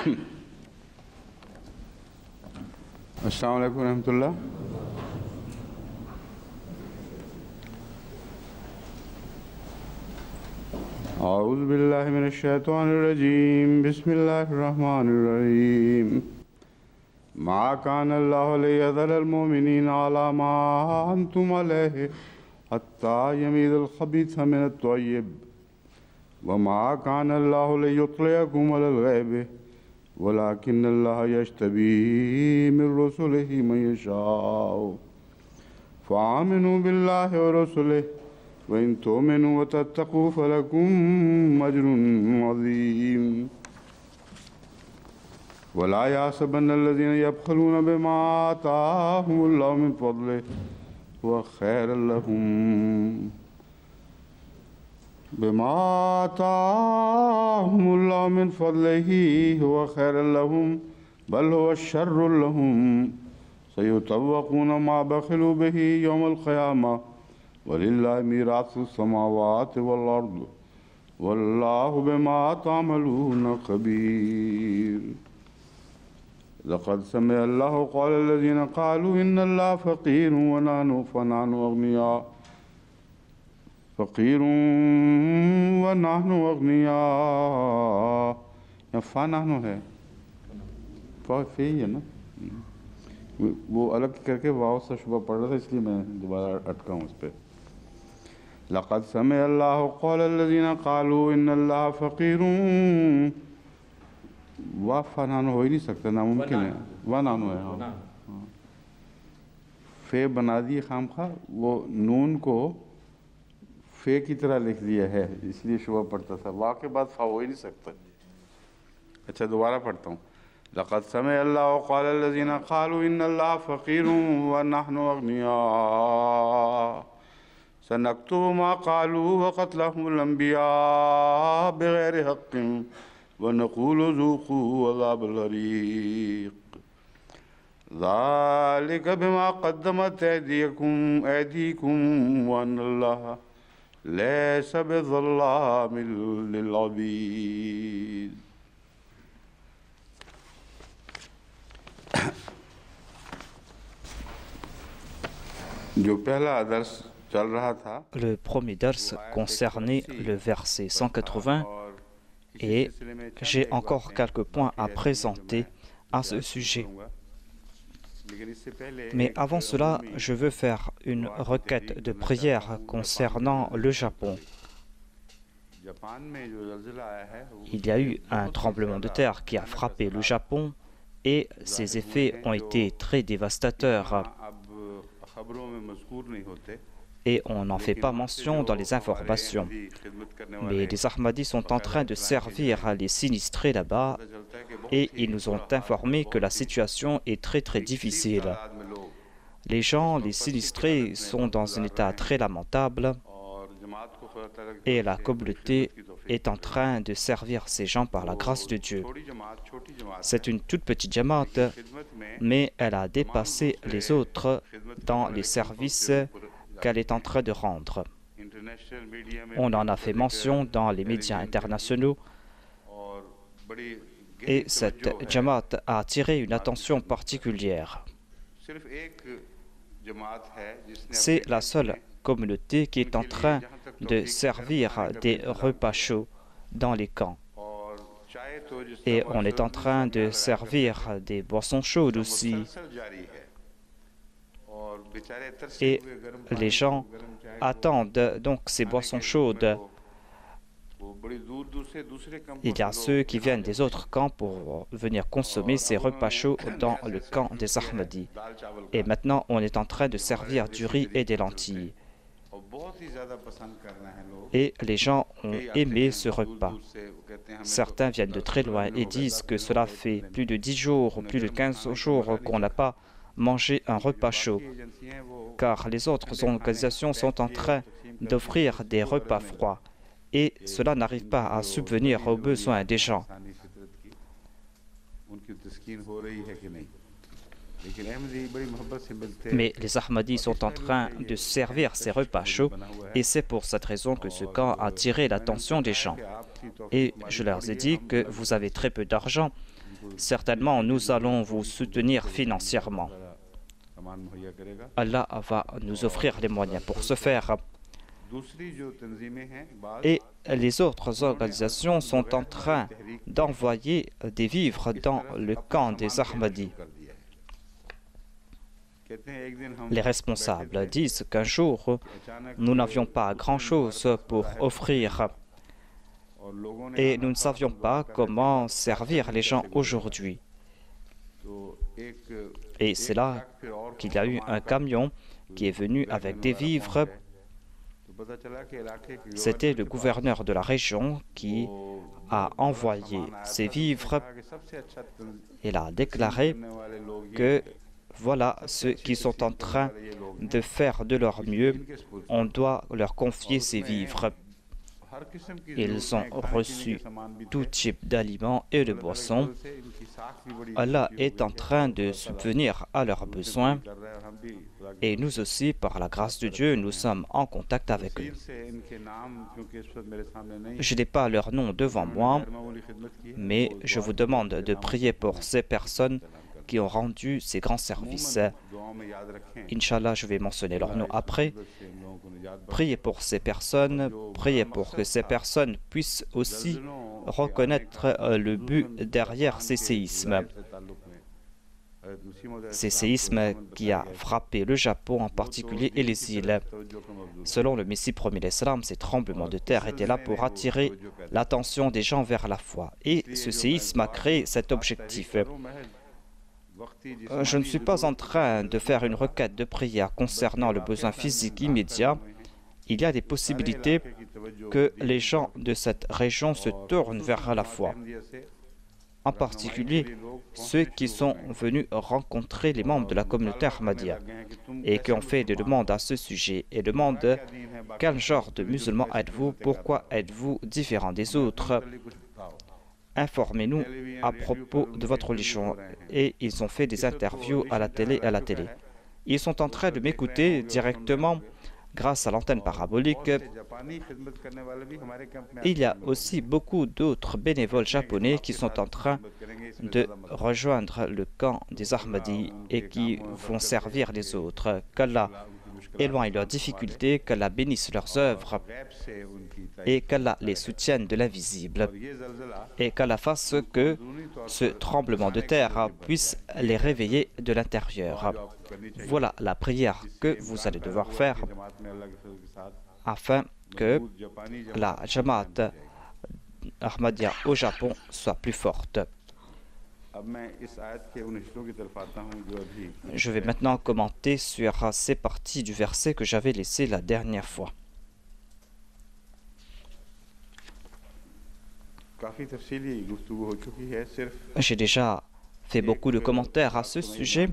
अस्सलाम वालेकुम रहमतुल्लाह। औज़ु बिल्लाहि मिनश शैतानिर रजीम बिस्मिल्लाहिर रहमानिर रहीम मा काना अल्लाहु लियज़रल मुमिनीना अला मा अंतुम अलैहि हत्ता यमीज़ल खबीसा मिनत तय्यिब व मा काना अल्लाहु लियुत्लिअकुम अलल गैबि वलाकिन्नल्लाह यज्तबी मिर रुसुलिहि मन यशाअ फ़आमिनू बिल्लाहि व रुसुलिहि व इन तुमिनू व तत्तक़ू फलकुम अज्रुन अज़ीम वला यहसबन्नल्लज़ीना यबख़लून बिमा आताहुमुल्लाहु मिन फ़ज़लिहि हुव खैरन लहुम बिमा आताहुमुल्लाहु मिन फ़ज़लिहि हुव खैरन लहुम बल हुव शर्रुन लहुम सयुतव्वक़ून मा बख़िलू बिही यौमल क़ियामह वलिल्लाहि मीरासुस समावाति वल अर्द वल्लाहु बिमा तामलून ख़बीर। लक़द समिअ अल्लाहु क़ौलल्लज़ीना क़ालू इन्नल्लाहा फ़क़ीरुन व नहनु अग़निया यहाँ फ़ा नहनु है, फ़ा फ़ी है ना, वो अलग करके वाव से शुबा पढ़ रहा था इसलिए मैं दोबारा अटका हूँ उस पर। लक़द समिअ अल्लाहु क़ौलल्लज़ीना क़ालू इन्नल्लाहा फ़क़ीरुन, वाह फ़ा नहनु हो ही नहीं सकता, नामुमकिन है, वाह नहनु है। हाँ, फ़े बना दिए खामखा, वो नून को फ़े की तरह लिख दिया है इसलिए शुबा पढ़ता था, वाह के बाद फ़ा हो ही नहीं सकता। अच्छा दोबारा पढ़ता हूँ। लक़द समिअ अल्लाहु क़ौलल्लज़ीना क़ालू इन्नल्लाहा फ़क़ीरुन व नहनु अग़निया सनक्तुबु मा क़ालू व क़त्लहुमुल अंबिया बिग़ैरि हक़्क़िन व नक़ूलु ज़ूक़ू अज़ाबल हरीक़ ज़ालिक बिमा क़द्दमत ऐदीकुम व अन्नल्लाहा लैसा बिज़ल्लामिल लिल अबीद। जो पहला दर्स चल रहा था, le premier dars concernait le verset 180 et j'ai encore quelques points à présenter à ce sujet. Mais avant cela, je veux faire une requête de prière concernant le Japon. Il y a eu un tremblement de terre qui a frappé le Japon et ses effets ont été très dévastateurs. Et on n'en fait pas mention dans les informations. Mais les Ahmadis sont en train de servir les sinistrés là-bas et ils nous ont informé que la situation est très difficile. Les gens, les sinistrés, sont dans un état très lamentable et la communauté est en train de servir ces gens par la grâce de Dieu. C'est une toute petite jamaat, mais elle a dépassé les autres dans les services qu'elle est en train de rendre. On en a fait mention dans les médias internationaux et cette jamaat a attiré une attention particulière. C'est la seule communauté qui est en train de servir des repas chauds dans les camps. Et on est en train de servir des boissons chaudes aussi. Et les gens attendent donc ces boissons chaudes. Il y a ceux qui viennent des autres camps pour venir consommer ces repas chauds dans le camp des Ahmadis. Et maintenant, on est en train de servir du riz et des lentilles. Et les gens ont aimé ce repas. Certains viennent de très loin et disent que cela fait plus de 10 jours, plus de 15 jours qu'on n'a pas mangé un repas chaud, car les autres organisations sont en train d'offrir des repas froids et cela n'arrive pas à subvenir aux besoins des gens. Mais les Ahmadis sont en train de servir ces repas chauds et c'est pour cette raison que ce camp a attiré l'attention des gens. Et je leur ai dit que vous avez très peu d'argent certainement nous allons vous soutenir financièrement. Allah va nous offrir les moyens pour ce faire. Et les autres organisations sont en train d'envoyer des vivres dans le camp des Ahmadis. Les responsables disent qu'un jour, nous n'avions pas grand-chose pour offrir et nous ne savions pas comment servir les gens aujourd'hui. Et c'est là qu'il y a eu un camion qui est venu avec des vivres. C'était le gouverneur de la région qui a envoyé ces vivres. Il a déclaré que voilà ceux qui sont en train de faire de leur mieux. On doit leur confier ces vivres. Ils ont reçu tout type d'aliments et de boissons. Allah est en train de subvenir à leurs besoins et nous aussi, par la grâce de Dieu, nous sommes en contact avec eux. Je n'ai pas leur nom devant moi, mais je vous demande de prier pour ces personnes qui ont rendu ces grands services. Inch'Allah, je vais mentionner leur nom après. Priez pour ces personnes, priez pour que ces personnes puissent aussi reconnaître le but derrière ces séismes. Ces séismes qui a frappé le Japon en particulier et les îles. Selon le Messie premier l'Islam, ces tremblements de terre étaient là pour attirer l'attention des gens vers la foi. Et ce séisme a créé cet objectif. Je ne suis pas en train de faire une requête de prière concernant le besoin physique immédiat. Il y a des possibilités que les gens de cette région se tournent vers la foi. En particulier, ceux qui sont venus rencontrer les membres de la communauté Ahmadiyya et qui ont fait des demandes à ce sujet et demandent quel genre de musulman êtes-vous, pourquoi êtes-vous différent des autres, informez-nous à propos de votre religion. Et ils ont fait des interviews à la télé. Ils sont en train de m'écouter directement grâce à l'antenne parabolique. Il y a aussi beaucoup d'autres bénévoles japonais qui sont en train de rejoindre le camp des Ahmadis et qui vont servir les autres. Qu'Allah éloigne leurs difficultés, qu'Allah bénisse leurs œuvres et qu'Allah les soutienne de l'invisible et qu'Allah fasse que ce tremblement de terre puisse les réveiller de l'intérieur. Voilà la prière que vous allez devoir faire afin que la Jamaat Ahmadiyya au Japon soit plus forte. Je vais maintenant commenter sur ces parties du verset que j'avais laissé la dernière fois. J'ai déjà fait beaucoup de commentaires à ce sujet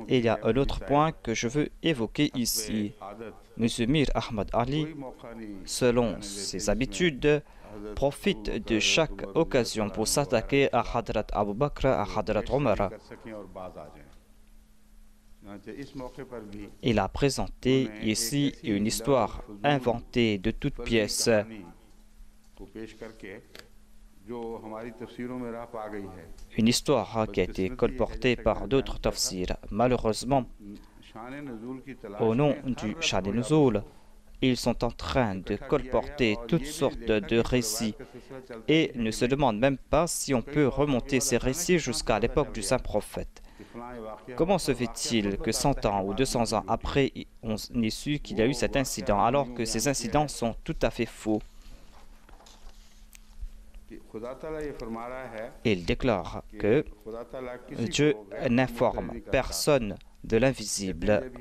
et il y a un autre point que je veux évoquer ici. M. Mir Ahmad Ali, selon ses habitudes, profite de chaque occasion pour s'attaquer à Hadrat Abu Bakr, à Hadrat Omar. Il a présenté ici une histoire inventée de toutes pièces. Une histoire qui a été colportée par d'autres tafsirs. Malheureusement, au nom du Shan Nuzul, ils sont en train de colporter toutes sortes de récits et ne se demandent même pas si on peut remonter ces récits jusqu'à l'époque du saint prophète. Comment se fait-il que 100 ans ou 200 ans après, on ait su qu'il y a eu cet incident alors que ces incidents sont tout à fait faux? Il déclare que Dieu n'informe personne de l'invisible.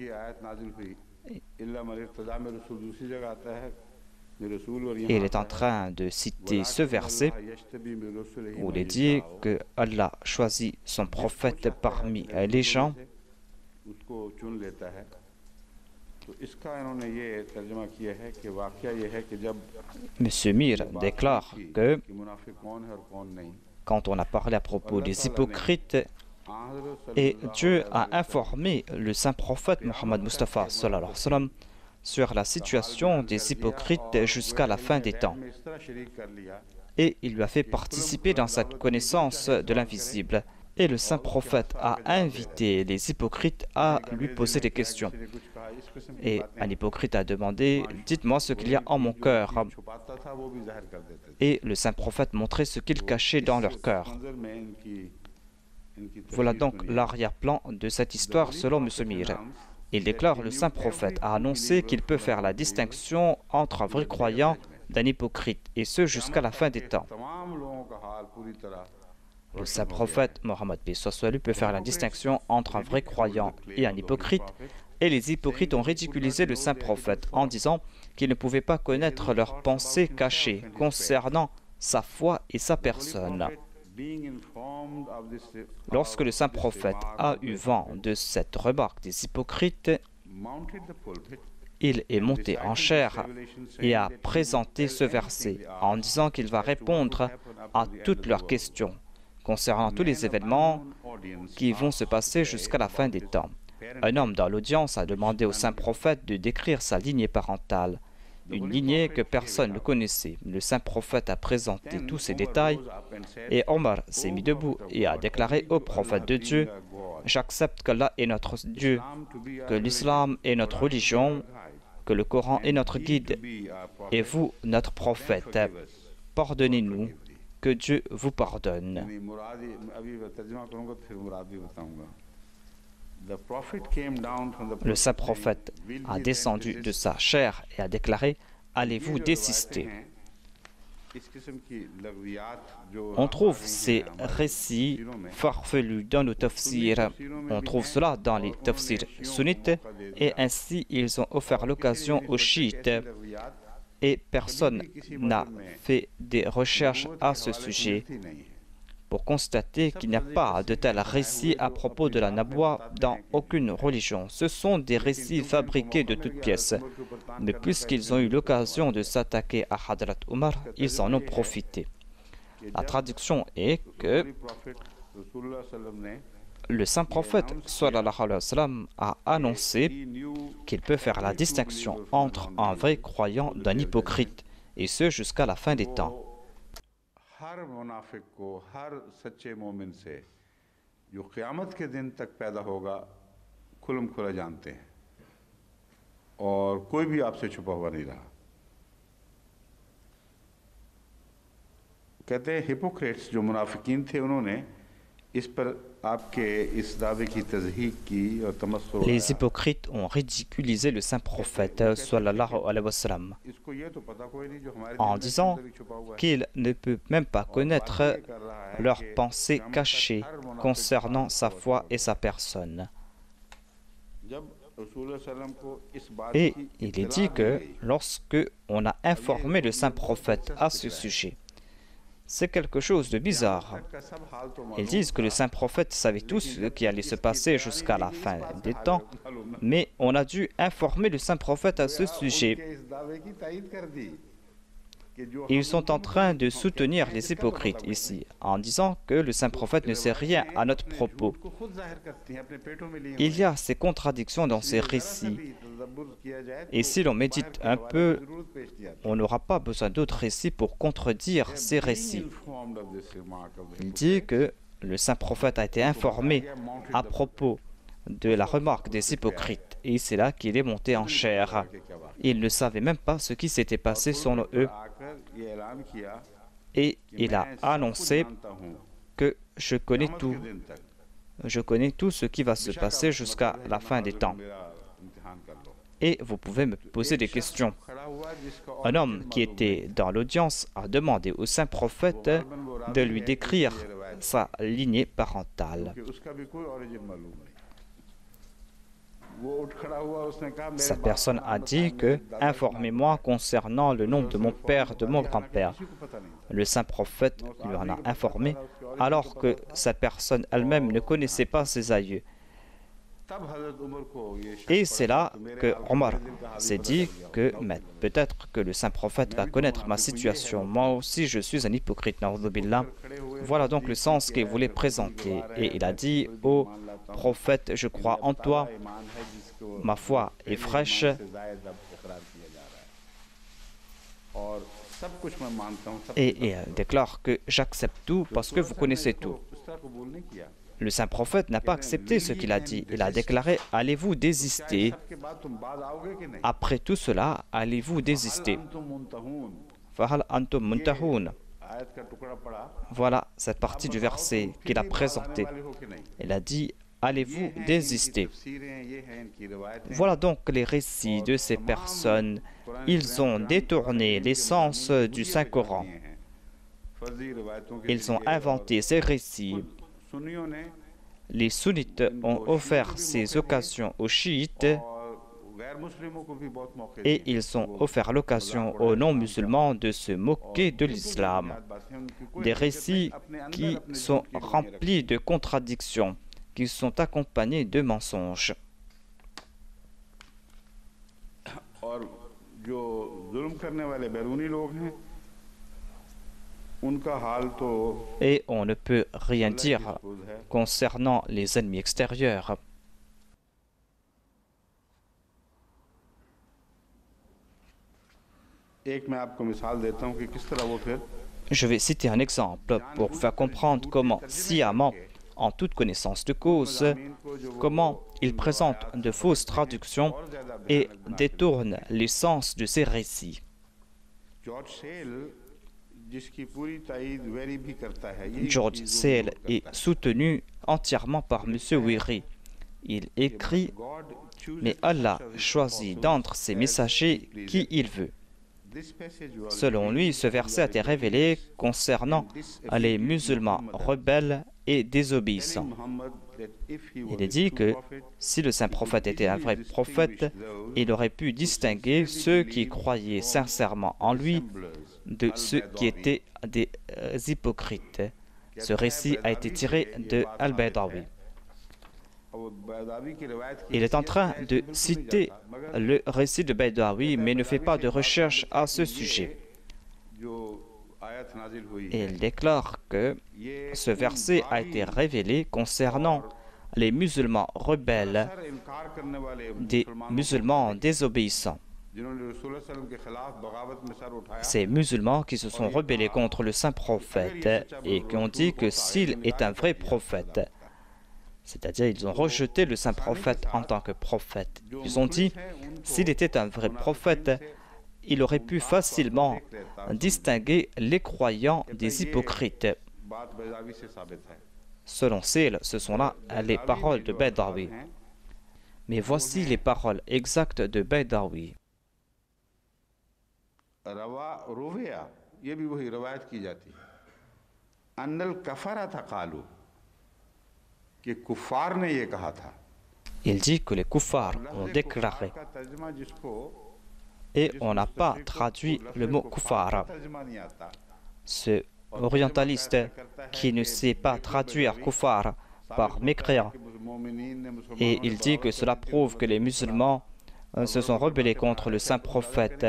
Il est en train de citer ce verset où il est dit que Allah choisit son prophète parmi les gens. M. Mir déclare que quand on a parlé à propos des hypocrites, et Dieu a informé le saint prophète Mohammed Mustafa sallallahu alayhi wa sallam sur la situation des hypocrites jusqu'à la fin des temps. et il lui a fait participer dans cette connaissance de l'invisible. Et le saint prophète a invité les hypocrites à lui poser des questions. Et un hypocrite a demandé « Dites-moi ce qu'il y a en mon cœur ». Et le saint prophète montrait ce qu'il cachait dans leur cœur. Voilà donc l'arrière-plan de cette histoire selon M. Mir. Il déclare, le saint prophète a annoncé qu'il peut faire la distinction entre un vrai croyant d'un hypocrite, et ce jusqu'à la fin des temps. Le saint prophète Mohammed peut faire la distinction entre un vrai croyant et un hypocrite, et les hypocrites ont ridiculisé le saint prophète en disant qu'ils ne pouvaient pas connaître leurs pensées cachées concernant sa foi et sa personne. Lorsque le saint prophète a eu vent de cette remarque des hypocrites, il est monté en chair et a présenté ce verset en disant qu'il va répondre à toutes leurs questions concernant tous les événements qui vont se passer jusqu'à la fin des temps. Un homme dans l'audience a demandé au saint prophète de décrire sa lignée parentale, une lignée que personne ne connaissait. Le saint prophète a présenté tous ces détails et Omar s'est mis debout et a déclaré au prophète de Dieu « J'accepte qu'Allah est notre Dieu, que l'islam est notre religion, que le Coran est notre guide, et vous, notre prophète, pardonnez-nous, que Dieu vous pardonne. » Le saint prophète a descendu de sa chair et a déclaré « Allez-vous désister ?» On trouve ces récits farfelus dans nos tafsirs. On trouve cela dans les tafsirs sunnites et ainsi ils ont offert l'occasion aux chiites et personne n'a fait des recherches à ce sujet pour constater qu'il n'y a pas de tels récits à propos de la Nabwa dans aucune religion. Ce sont des récits fabriqués de toutes pièces. Mais puisqu'ils ont eu l'occasion de s'attaquer à Hadrat Omar, ils en ont profité. La traduction est que le saint prophète sallallahu alayhi wa sallam a annoncé qu'il peut faire la distinction entre un vrai croyant d'un hypocrite, et ce jusqu'à la fin des temps. हर मुनाफिक को हर सच्चे मोमिन से जो क़यामत के दिन तक पैदा होगा खुलम खुला जानते हैं और कोई भी आपसे छुपा हुआ नहीं रहा। कहते हैं हिपोक्रेट्स जो मुनाफिकीन थे उन्होंने इस पर आपके इस दावे की तज़हीक की और तमस्सुर। Les hypocrites ont ridiculisé le saint prophète sallallahu alayhi wa sallam en disant qu'il ne peut même pas connaître leurs pensées cachées concernant sa foi et sa personne. Et il est dit que lorsque on a informé le saint prophète à ce sujet, c'est quelque chose de bizarre. Ils disent que le saint prophète savait tout ce qui allait se passer jusqu'à la fin des temps, mais on a dû informer le saint prophète à ce sujet. Ils sont en train de soutenir les hypocrites ici, en disant que le saint prophète ne sait rien à notre propos. Il y a ces contradictions dans ces récits. Et si l'on médite un peu, on n'aura pas besoin d'autres récits pour contredire ces récits. Il dit que le saint prophète a été informé à propos de la remarque des hypocrites, et c'est là qu'il est monté en chair. Il ne savait même pas ce qui s'était passé selon eux, et il a annoncé que je connais tout ce qui va se passer jusqu'à la fin des temps. Et vous pouvez me poser des questions. Un homme qui était dans l'audience a demandé au saint prophète de lui décrire sa lignée parentale. Cette personne a dit que « Informez-moi concernant le nom de mon père, de mon grand-père ». Le saint prophète lui en a informé, alors que cette personne elle-même ne connaissait pas ses aïeux. Et c'est là que Omar s'est dit que peut-être que le saint prophète va connaître ma situation. Moi aussi, je suis un hypocrite. Voilà donc le sens qu'il voulait présenter. Et il a dit « Ô prophète, je crois en toi, ma foi est fraîche ». Et il déclare que j'accepte tout parce que vous connaissez tout. Le saint prophète n'a pas accepté ce qu'il a dit. Il a déclaré, allez-vous désister? Après tout cela, allez-vous désister? Fahal antum muntahun. Voilà cette partie du verset qu'il a présenté. Il a dit, allez-vous désister? Voilà donc les récits de ces personnes. Ils ont détourné l'essence du Saint-Coran. Ils ont inventé ces récits. Les sunnites ont offert ces occasions aux chiites et ils ont offert l'occasion aux non-musulmans de se moquer de l'islam. Des récits qui sont remplis de contradictions, qui sont accompagnés de mensonges. Et on ne peut rien dire concernant les ennemis extérieurs. Je vais citer un exemple pour faire comprendre comment sciemment, en toute connaissance de cause, comment il présente de fausses traductions et détourne l'essence de ces récits. George Sale est soutenu entièrement par M. Weary. Il écrit « Mais Allah choisit d'entre ses messagers qui il veut ». Selon lui, ce verset a été révélé concernant les musulmans rebelles et désobéissants. Il est dit que si le saint prophète était un vrai prophète, il aurait pu distinguer ceux qui croyaient sincèrement en lui de ceux qui étaient des hypocrites. Ce récit a été tiré de Al-Baydawi. Il est en train de citer le récit de Baydawi, mais ne fait pas de recherche à ce sujet. Et il déclare que ce verset a été révélé concernant les musulmans rebelles, des musulmans désobéissants. Ces musulmans qui se sont rebellés contre le saint prophète et qui ont dit que s'il est un vrai prophète, c'est-à-dire ils ont rejeté le saint prophète en tant que prophète. Ils ont dit, s'il était un vrai prophète, il aurait pu facilement distinguer les croyants des hypocrites. Selon Sale, ce sont là les paroles de Baydawi. Mais voici les paroles exactes de Baydawi. Il dit que les kuffars ont déclaré, et on n'a pas traduit le mot kuffar. Ce orientaliste qui ne sait pas traduire kuffar par mécréant, et il dit que cela prouve que les musulmans se sont rebellés contre le saint prophète.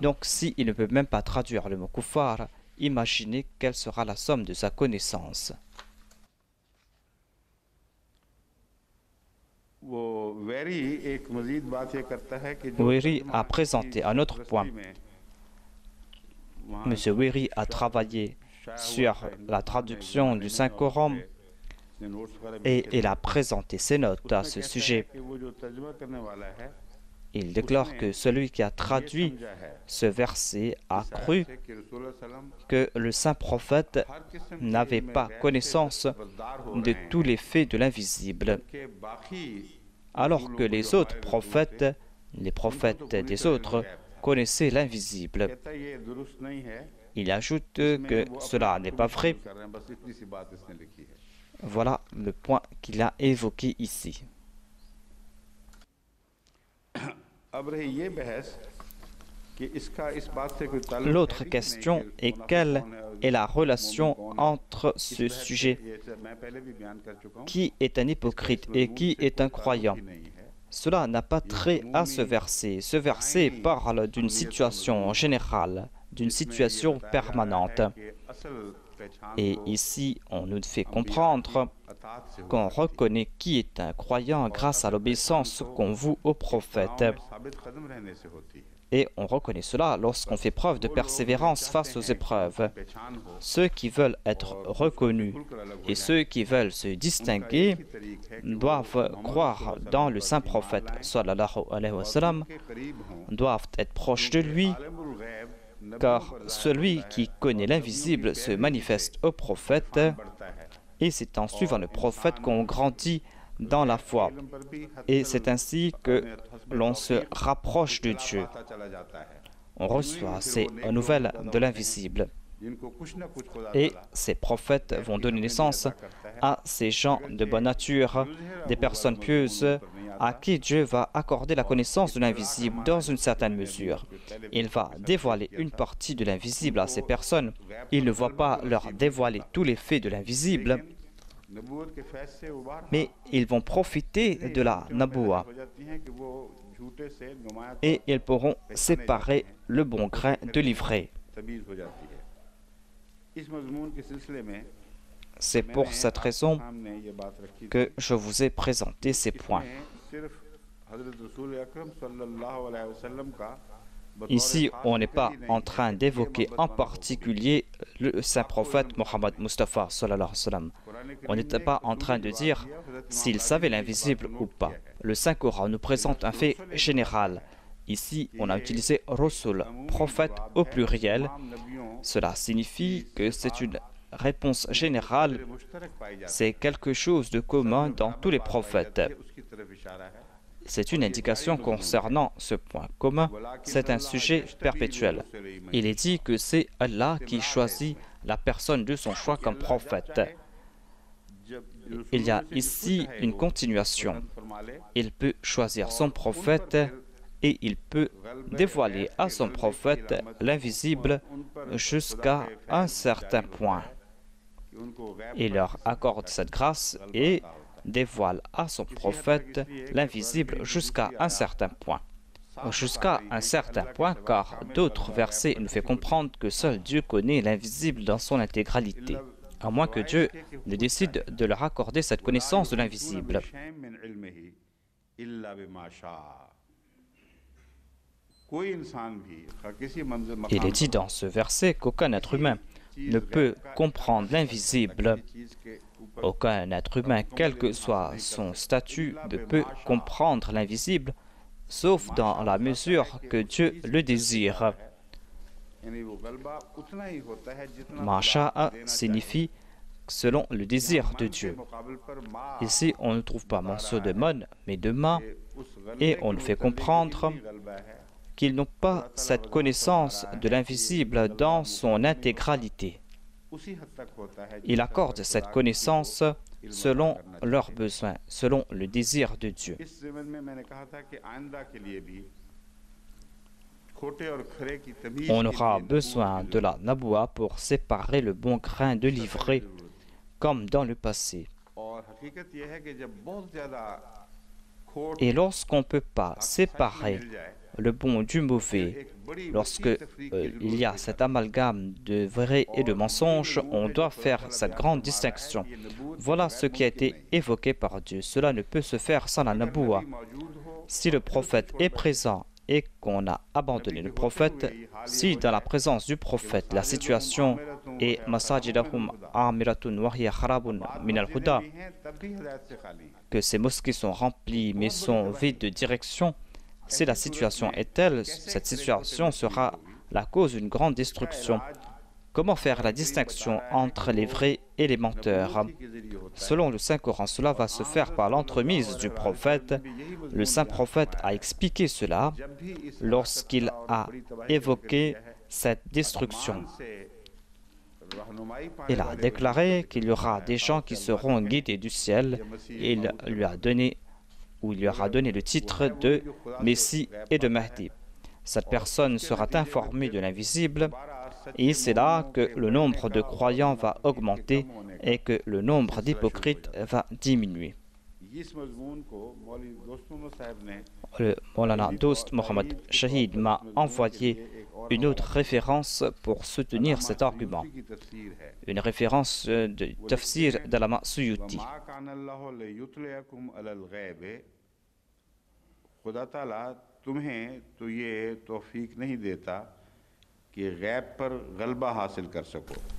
Donc s'il ne peut même pas traduire le mot kuffar, imaginez quelle sera la somme de sa connaissance. Weary a présenté un autre point. M. Weary a travaillé sur la traduction du Saint-Coran et il a présenté ses notes à ce sujet. Il déclare que celui qui a traduit ce verset a cru que le saint prophète n'avait pas connaissance de tous les faits de l'invisible, alors que les autres prophètes, les prophètes des autres, connaissaient l'invisible. Il ajoute que cela n'est pas vrai. Voilà le point qu'il a évoqué ici. L'autre question est quelle est la relation entre ce sujet? Qui est un hypocrite et qui est un croyant? Cela n'a pas trait à ce verset. Ce verset parle d'une situation générale, d'une situation permanente. Et ici, on nous fait comprendre qu'on reconnaît qui est un croyant grâce à l'obéissance qu'on voue au prophète. Et on reconnaît cela lorsqu'on fait preuve de persévérance face aux épreuves. Ceux qui veulent être reconnus et ceux qui veulent se distinguer doivent croire dans le saint prophète, sallallahu alayhi wa sallam, doivent être proches de lui, car celui qui connaît l'invisible se manifeste au prophète, et c'est en suivant le prophète qu'on grandit dans la foi. Et c'est ainsi que l'on se rapproche de Dieu. On reçoit ces nouvelles de l'invisible. Et ces prophètes vont donner naissance à ces gens de bonne nature, des personnes pieuses, à qui Dieu va accorder la connaissance de l'invisible dans une certaine mesure. Il va dévoiler une partie de l'invisible à ces personnes. Il ne va pas leur dévoiler tous les faits de l'invisible, mais ils vont profiter de la naboua et ils pourront séparer le bon grain de l'ivraie. C'est pour cette raison que je vous ai présenté ces points. Ici, on n'est pas en train d'évoquer en particulier le saint prophète Mohammed Mustafa sallallahu alayhi wa sallam. On n'était pas en train de dire s'il savait l'invisible ou pas. Le Saint-Coran nous présente un fait général. Ici, on a utilisé Rasul, prophète au pluriel. Cela signifie que c'est une réponse générale. C'est quelque chose de commun dans tous les prophètes. C'est une indication concernant ce point commun. C'est un sujet perpétuel. Il est dit que c'est Allah qui choisit la personne de son choix comme prophète. Il y a ici une continuation. Il peut choisir son prophète et il peut dévoiler à son prophète l'invisible jusqu'à un certain point. Il leur accorde cette grâce et dévoile à son prophète l'invisible jusqu'à un certain point. Jusqu'à un certain point, car d'autres versets nous font comprendre que seul Dieu connaît l'invisible dans son intégralité, à moins que Dieu ne décide de leur accorder cette connaissance de l'invisible. Il est dit dans ce verset qu'aucun être humain ne peut comprendre l'invisible. Aucun être humain, quel que soit son statut, ne peut comprendre l'invisible, sauf dans la mesure que Dieu le désire. Masha'a signifie selon le désir de Dieu. Ici, on ne trouve pas mention de mon, mais de ma, et on nous fait comprendre qu'ils n'ont pas cette connaissance de l'invisible dans son intégralité. Il accorde cette connaissance selon leurs besoins, selon le désir de Dieu. On aura besoin de la naboua pour séparer le bon grain de l'ivraie, comme dans le passé. Et lorsqu'on ne peut pas séparer le bon du mauvais, lorsque il y a cet amalgame de vrai et de mensonge, on doit faire cette grande distinction. Voilà ce qui a été évoqué par Dieu. Cela ne peut se faire sans la naboua. Si le prophète est présent et qu'on a abandonné le prophète, si dans la présence du prophète la situation est masajidahum amiratun wa hiya kharabun min al-huda, que ces mosquées sont remplies mais sont vides de direction, si la situation est telle, cette situation sera la cause d'une grande destruction. Comment faire la distinction entre les vrais et les menteurs? Selon le Saint-Coran, cela va se faire par l'entremise du prophète. Le Saint-Prophète a expliqué cela lorsqu'il a évoqué cette destruction. Il a déclaré qu'il y aura des gens qui seront guidés du ciel. Il lui a donné il leur a donné le titre de Messie et de Mahdi. Cette personne sera informée de l'invisible et c'est là que le nombre de croyants va augmenter et que le nombre d'hypocrites va diminuer. Le Maulana Dost Mohammed Shahid m'a envoyé une autre référence pour soutenir cet argument, une référence de Tafsir d'Allama Suyuti.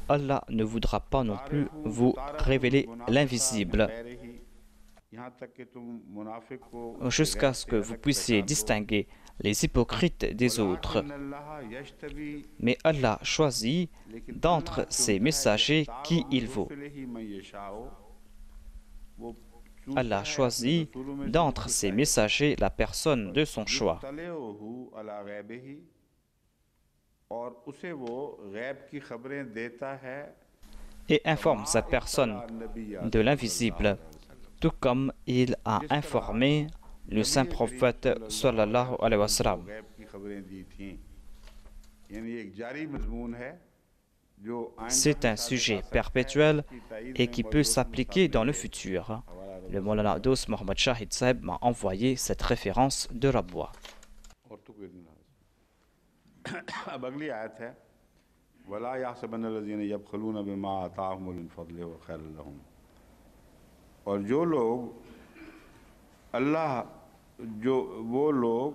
Allah ne voudra pas non plus vous révéler l'invisible jusqu'à ce que vous puissiez distinguer les hypocrites des autres. Mais Allah choisit d'entre ses messagers qui il veut. Allah choisit d'entre ses messagers la personne de son choix. Et informe sa personne de l'invisible, tout comme il a informé le saint prophète sallallahu alayhi wa sallam. C'est un sujet perpétuel et qui peut s'appliquer dans le futur. Le Maulana Dos Mohammad Shahid Sahib m'a envoyé cette référence de Rabwa. अब अगली आयत है वला याहसबन लज़ीना यबखलून बिमा आताहुम मिन फ़ज़लिहि व खैर लहुम। और जो लोग अल्लाह जो वो लोग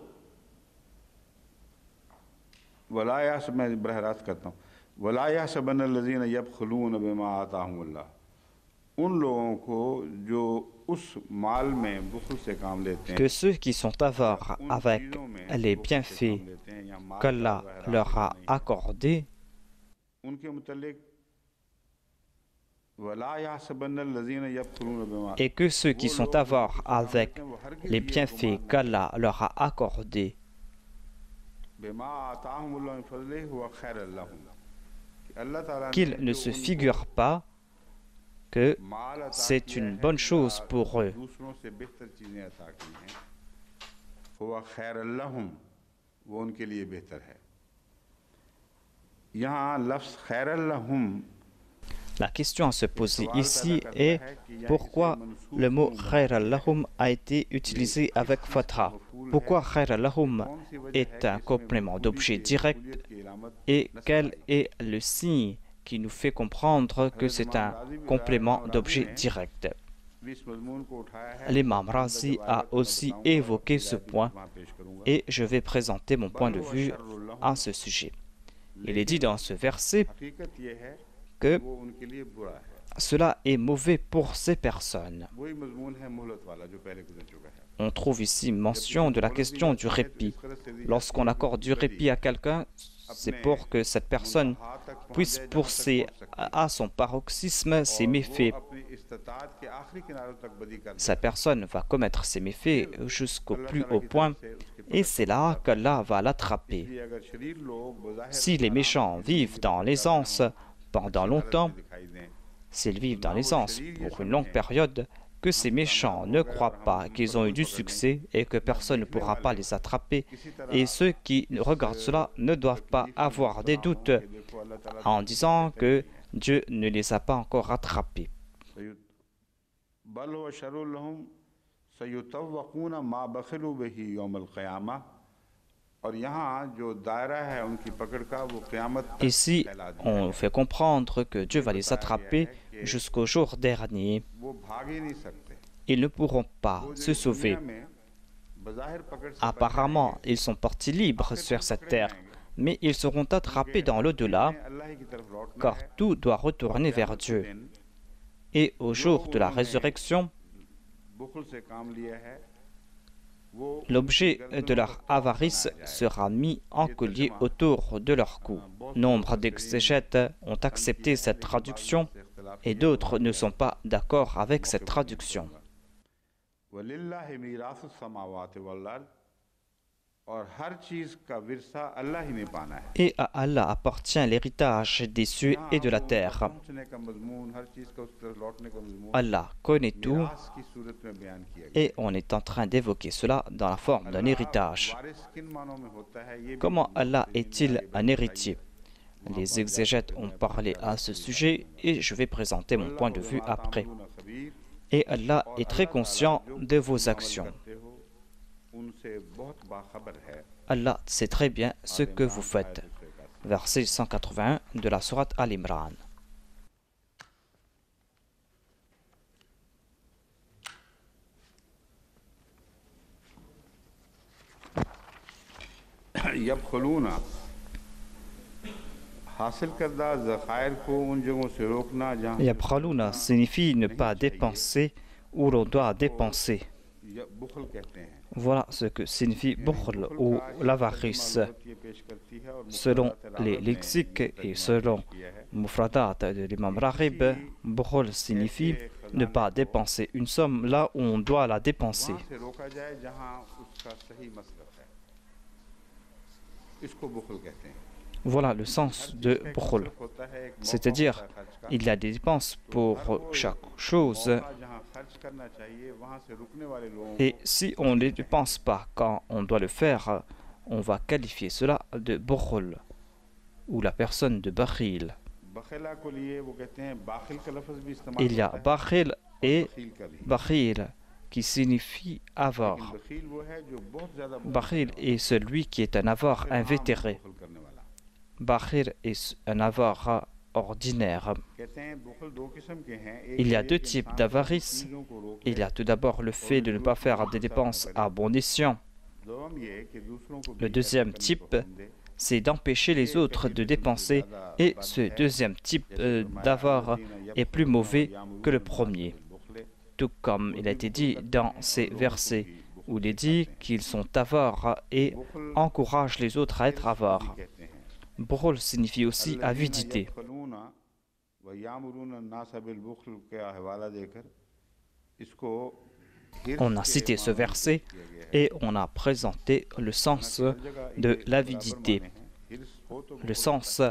वला याहसब मैं बरह रास्त करता हूँ वला याहसबन लज़ीना यबखलून बिमा आताहुम अल्लाह, उन लोगों को जो उस माल में बुखल से काम लेते हैं que ceux qui sont avares avec les bienfaits qu'Allah leur a accordés et que ceux qui sont avares avec les bienfaits qu'Allah leur a accordés qu'ils ne se figurent pas que c'est une bonne chose pour eux. La question à se poser ici est pourquoi le mot Khair al-Lahum a été utilisé avec Fatha. Pourquoi Khair al-Lahum est un complément d'objet direct et quel est le signe qui nous fait comprendre que c'est un complément d'objet direct. L'imam Razi a aussi évoqué ce point et je vais présenter mon point de vue à ce sujet. Il est dit dans ce verset que cela est mauvais pour ces personnes. On trouve ici mention de la question du répit. Lorsqu'on accorde du répit à quelqu'un, c'est pour que cette personne puisse pousser à son paroxysme ses méfaits. Cette personne va commettre ses méfaits jusqu'au plus haut point et c'est là qu'Allah va l'attraper. Si les méchants vivent dans l'aisance pendant longtemps, s'ils vivent dans l'aisance pour une longue période, que ces méchants ne croient pas qu'ils ont eu du succès et que personne ne pourra pas les attraper. Et ceux qui regardent cela ne doivent pas avoir des doutes en disant que Dieu ne les a pas encore attrapés. Ici, on fait comprendre que Dieu va les attraper jusqu'au jour dernier. Ils ne pourront pas se sauver. Apparemment, ils sont partis libres sur cette terre, mais ils seront attrapés dans l'au-delà, car tout doit retourner vers Dieu. Et au jour de la résurrection, l'objet de leur avarice sera mis en collier autour de leur cou. Nombre d'exégètes ont accepté cette traduction et d'autres ne sont pas d'accord avec cette traduction. Et à Allah appartient l'héritage des cieux et de la terre. Allah connaît tout et on est en train d'évoquer cela dans la forme d'un héritage. Comment Allah est-il un héritier? Les exégètes ont parlé à ce sujet et je vais présenter mon point de vue après. Et Allah est très conscient de vos actions. Allah sait très bien ce que vous faites. verset 181 de la sourate Al-Imran. Yabkhaluna signifie ne pas dépenser où l'on doit dépenser. Voilà ce que signifie bukhl ou l'avarice. Selon les lexiques et selon Mufradat de l'imam Raghib, bukhl signifie ne pas dépenser une somme là où on doit la dépenser. Voilà le sens de bukhl. C'est-à-dire, il y a des dépenses pour chaque chose. Et si on ne les dépense pas quand on doit le faire, on va qualifier cela de bukhl ou la personne de bakhil. Il y a bakhil et bakhil qui signifie avare. Bakhil est celui qui est un avare invétéré. Bakhil est un avare ordinaire. Il y a deux types d'avarice. Il y a tout d'abord le fait de ne pas faire des dépenses à bon escient. Le deuxième type, c'est d'empêcher les autres de dépenser, et ce deuxième type d'avare est plus mauvais que le premier. Tout comme il a été dit dans ces versets, où il est dit qu'ils sont avares et encouragent les autres à être avares. Bukhl signifie aussi avidité. On a cité ce verset et on a présenté le sens de l'avidité. Le sens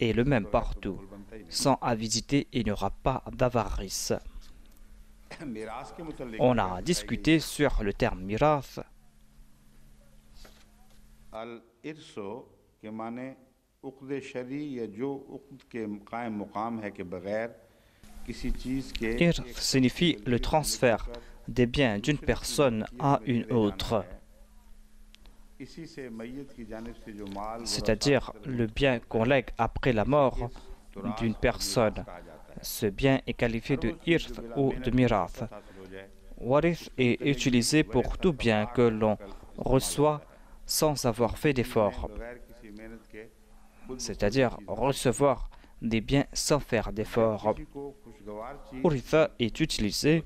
est le même partout. Sans avidité, il n'y aura pas d'avarice. On a discuté sur le terme mirath. Irth signifie le transfert des biens d'une personne à une autre, c'est-à-dire le bien qu'on lègue après la mort d'une personne. Ce bien est qualifié de irth ou de mirath. Warith est utilisé pour tout bien que l'on reçoit sans avoir fait d'effort, c'est-à-dire recevoir des biens sans faire d'effort. Uritha est utilisé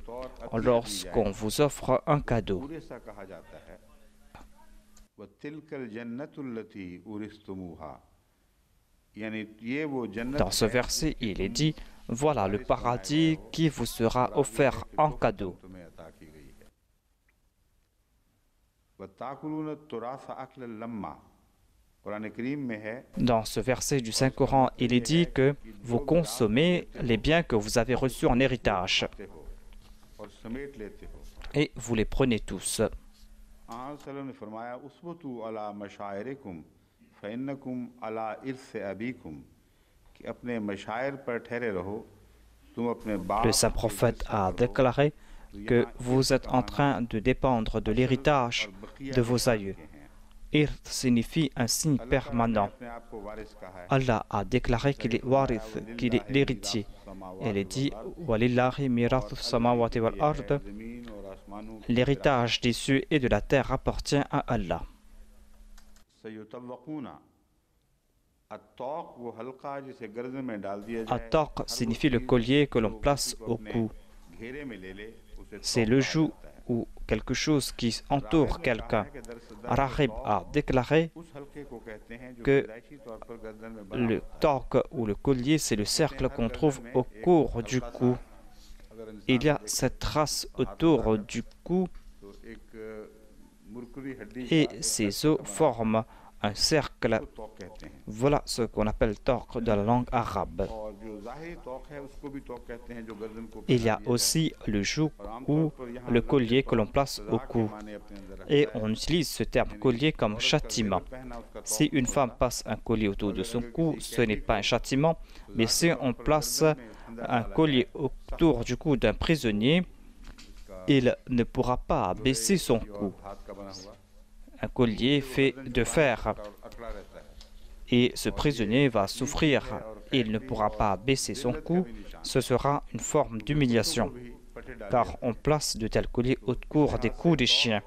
lorsqu'on vous offre un cadeau. Dans ce verset, il est dit, voilà le paradis qui vous sera offert en cadeau. Dans ce verset du Saint-Coran, il est dit que vous consommez les biens que vous avez reçus en héritage et vous les prenez tous. Le saint prophète a déclaré que vous êtes en train de dépendre de l'héritage de vos aïeux. Irth signifie un signe permanent. Allah a déclaré qu'il est warith, qu'il est l'héritier. Elle est dit Walillahi mirathus samawati wal ard. L'héritage des cieux et de la terre appartient à Allah. At-taq signifie le collier que l'on place au cou. C'est le joug ou quelque chose qui entoure quelqu'un. Raghib a déclaré que le taq ou le collier, c'est le cercle qu'on trouve au cours du cou. Il y a cette trace autour du cou et ces os forment un cercle. Voilà ce qu'on appelle taq dans la langue arabe. Il y a aussi le joug ou le collier que l'on place au cou. Et on utilise ce terme collier comme châtiment. Si une femme passe un collier autour de son cou, ce n'est pas un châtiment, mais si on place un collier autour du cou d'un prisonnier, il ne pourra pas baisser son cou. Un collier fait de fer. et ce prisonnier va souffrir. Il ne pourra pas baisser son cou. Ce sera une forme d'humiliation, car on place de tels colliers autour des coups des chiens.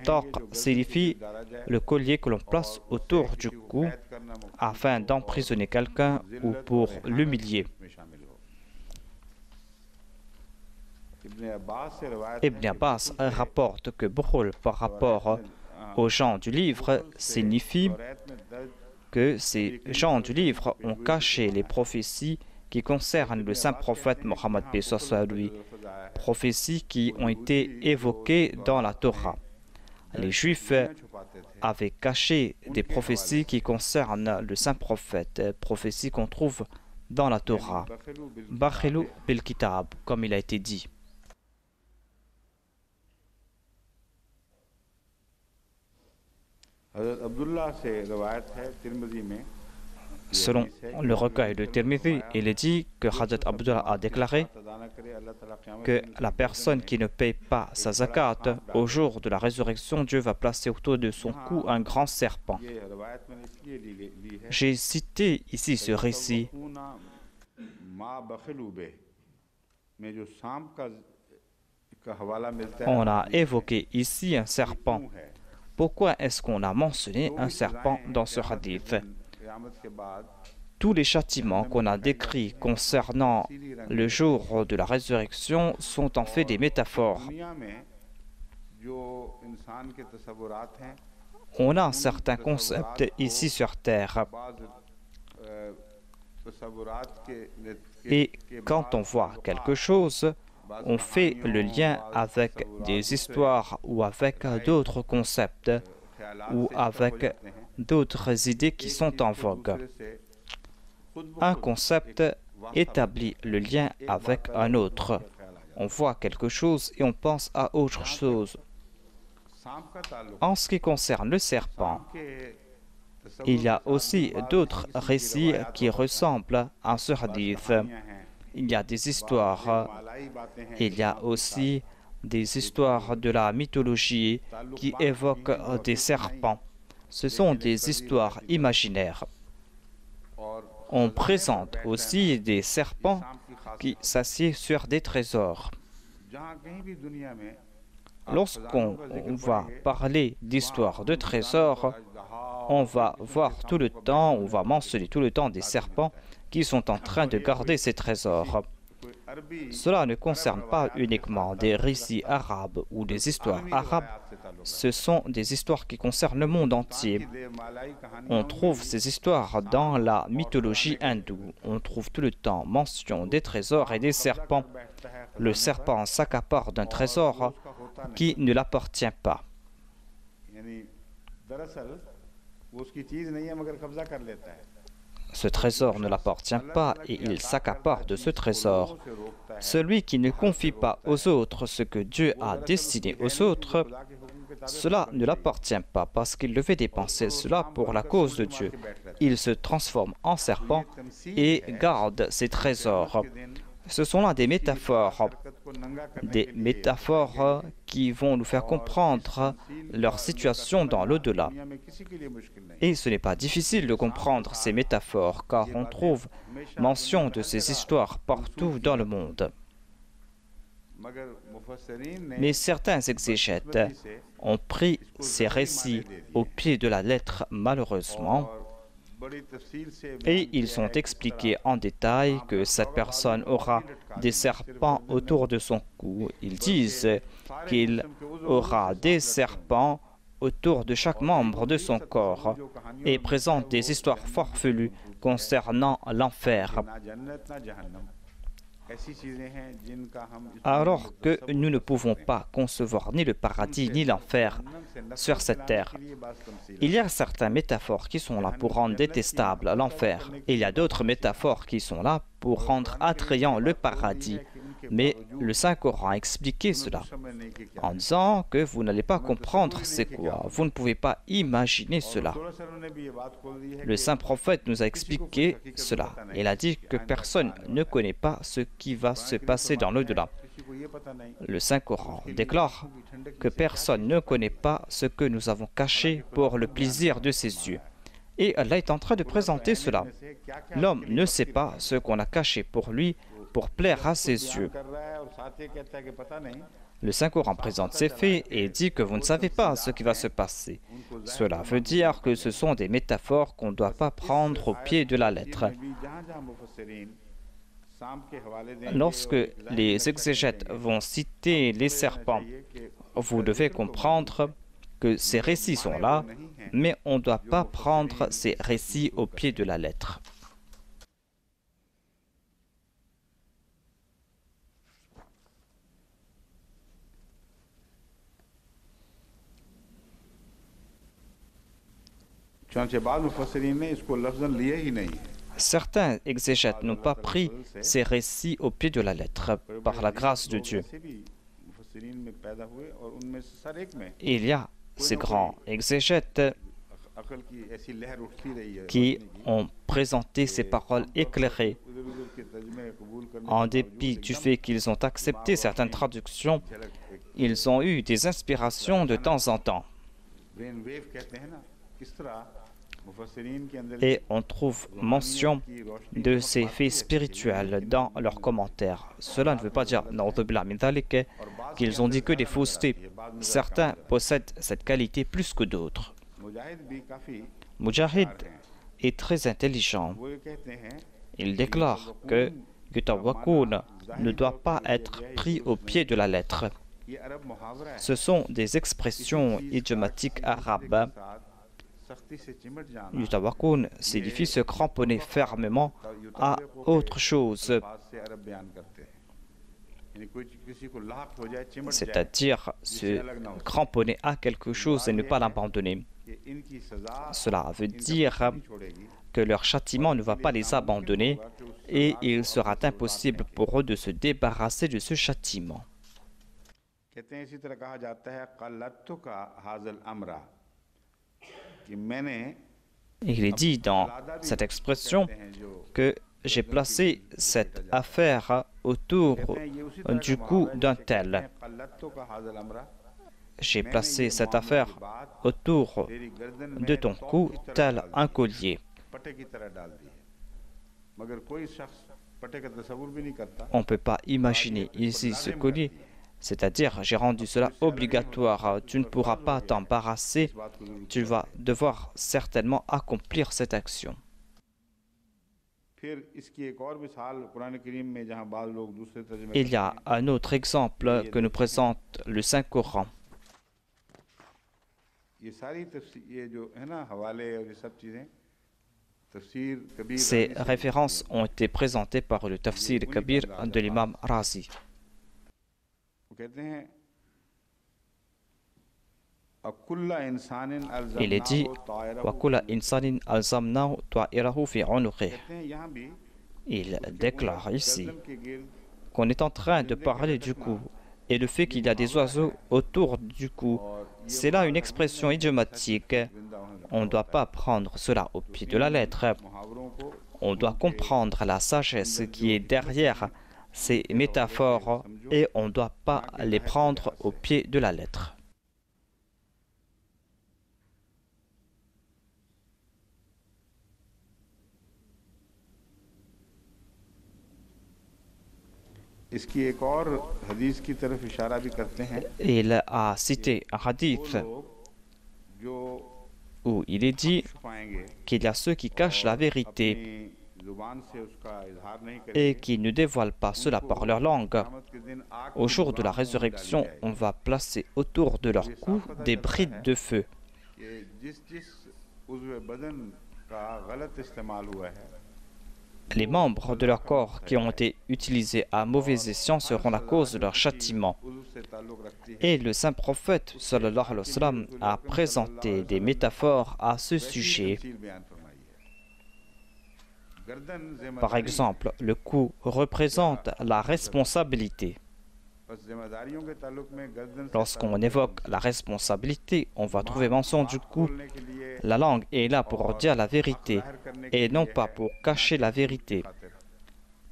Taq signifie le collier que l'on place autour du cou afin d'emprisonner quelqu'un ou pour l'humilier. Ibn Abbas rapporte que Bukhul, par rapport aux gens du livre, signifie que ces gens du livre ont caché les prophéties qui concernent le saint prophète Mohammed lui, prophéties qui ont été évoquées dans la Torah. Les Juifs avaient caché des prophéties qui concernent le saint prophète, prophéties qu'on trouve dans la Torah. Bakhilu bil kitab, comme il a été dit. Selon le recueil de Tirmidhi, il est dit que Hazrat Abdullah a déclaré que la personne qui ne paye pas sa zakat, au jour de la résurrection, Dieu va placer autour de son cou un grand serpent. J'ai cité ici ce récit. On a évoqué ici un serpent. Pourquoi est-ce qu'on a mentionné un serpent dans ce hadith? Tous les châtiments qu'on a décrits concernant le jour de la résurrection sont en fait des métaphores. On a certains concepts ici sur terre. Et quand on voit quelque chose, on fait le lien avec des histoires ou avec d'autres concepts ou avec d'autres idées qui sont en vogue. Un concept établit le lien avec un autre. On voit quelque chose et on pense à autre chose. En ce qui concerne le serpent, il y a aussi d'autres récits qui ressemblent à ce hadith. Il y a des histoires, il y a aussi des histoires de la mythologie qui évoquent des serpents. Ce sont des histoires imaginaires. On présente aussi des serpents qui s'assiedent sur des trésors. Lorsqu'on va parler d'histoire de trésors, on va voir tout le temps, on va mentionner tout le temps des serpents qui sont en train de garder ces trésors. Cela ne concerne pas uniquement des récits arabes ou des histoires arabes, ce sont des histoires qui concernent le monde entier. On trouve ces histoires dans la mythologie hindoue. On trouve tout le temps mention des trésors et des serpents. Le serpent s'accapare d'un trésor qui ne l'appartient pas. Ce trésor ne l'appartient pas et il s'accapare de ce trésor. Celui qui ne confie pas aux autres ce que Dieu a destiné aux autres, cela ne l'appartient pas parce qu'il devait dépenser cela pour la cause de Dieu. Il se transforme en serpent et garde ses trésors. Ce sont là des métaphores qui vont nous faire comprendre leur situation dans l'au-delà. Et ce n'est pas difficile de comprendre ces métaphores, car on trouve mention de ces histoires partout dans le monde. Mais certains exégètes ont pris ces récits au pied de la lettre, malheureusement, et ils ont expliqué en détail que cette personne aura des serpents autour de son cou. Ils disent qu'il aura des serpents autour de chaque membre de son corps et présentent des histoires farfelues concernant l'enfer. Alors que nous ne pouvons pas concevoir ni le paradis ni l'enfer sur cette terre. Il y a certaines métaphores qui sont là pour rendre détestable l'enfer. Il y a d'autres métaphores qui sont là pour rendre attrayant le paradis. Mais le Saint-Coran a expliqué cela en disant que vous n'allez pas comprendre c'est quoi. Vous ne pouvez pas imaginer cela. Le Saint-Prophète nous a expliqué cela. Il a dit que personne ne connaît pas ce qui va se passer dans l'au-delà. Le Saint-Coran déclare que personne ne connaît pas ce que nous avons caché pour le plaisir de ses yeux. Et Allah est en train de présenter cela. L'homme ne sait pas ce qu'on a caché pour lui pour plaire à ses yeux. Le Saint-Coran présente ces faits et dit que vous ne savez pas ce qui va se passer. Cela veut dire que ce sont des métaphores qu'on ne doit pas prendre au pied de la lettre. Lorsque les exégètes vont citer les serpents, vous devez comprendre que ces récits sont là, mais on ne doit pas prendre ces récits au pied de la lettre. Certains exégètes n'ont pas pris ces récits au pied de la lettre, par la grâce de Dieu. Il y a ces grands exégètes qui ont présenté ces paroles éclairées. En dépit du fait qu'ils ont accepté certaines traductions, ils ont eu des inspirations de temps en temps. Et on trouve mention de ces faits spirituels dans leurs commentaires. Cela ne veut pas dire qu'ils ont dit que des faussetés. Certains possèdent cette qualité plus que d'autres. Mujahid est très intelligent. Il déclare que Tawakkul ne doit pas être pris au pied de la lettre. Ce sont des expressions idiomatiques arabes. Du tawakkul signifie se cramponner fermement à autre chose, c'est-à-dire se cramponner à quelque chose et ne pas l'abandonner. Cela veut dire que leur châtiment ne va pas les abandonner et il sera impossible pour eux de se débarrasser de ce châtiment. Il est dit dans cette expression que j'ai placé cette affaire autour du cou d'un tel. J'ai placé cette affaire autour de ton cou tel un collier. On ne peut pas imaginer ici ce collier. C'est-à-dire, j'ai rendu cela obligatoire. Tu ne pourras pas t'embarrasser. Tu vas devoir certainement accomplir cette action. Il y a un autre exemple que nous présente le Saint-Coran. Ces références ont été présentées par le Tafsir Kabir de l'imam Razi. Il est dit il déclare ici qu'on est en train de parler du cou et le fait qu'il y a des oiseaux autour du cou. C'est là une expression idiomatique. On ne doit pas prendre cela au pied de la lettre. On doit comprendre la sagesse qui est derrière ces métaphores et on ne doit pas les prendre au pied de la lettre. Il a cité un hadith où il est dit qu'il y a ceux qui cachent la vérité et qui ne dévoilent pas cela par leur langue. Au jour de la résurrection, on va placer autour de leur cou des brides de feu. Les membres de leur corps qui ont été utilisés à mauvais escient seront la cause de leur châtiment. Et le saint prophète sallallahu alayhi wa sallam a présenté des métaphores à ce sujet. Par exemple, le cou représente la responsabilité. Lorsqu'on évoque la responsabilité, on va trouver mention du cou. La langue est là pour dire la vérité et non pas pour cacher la vérité.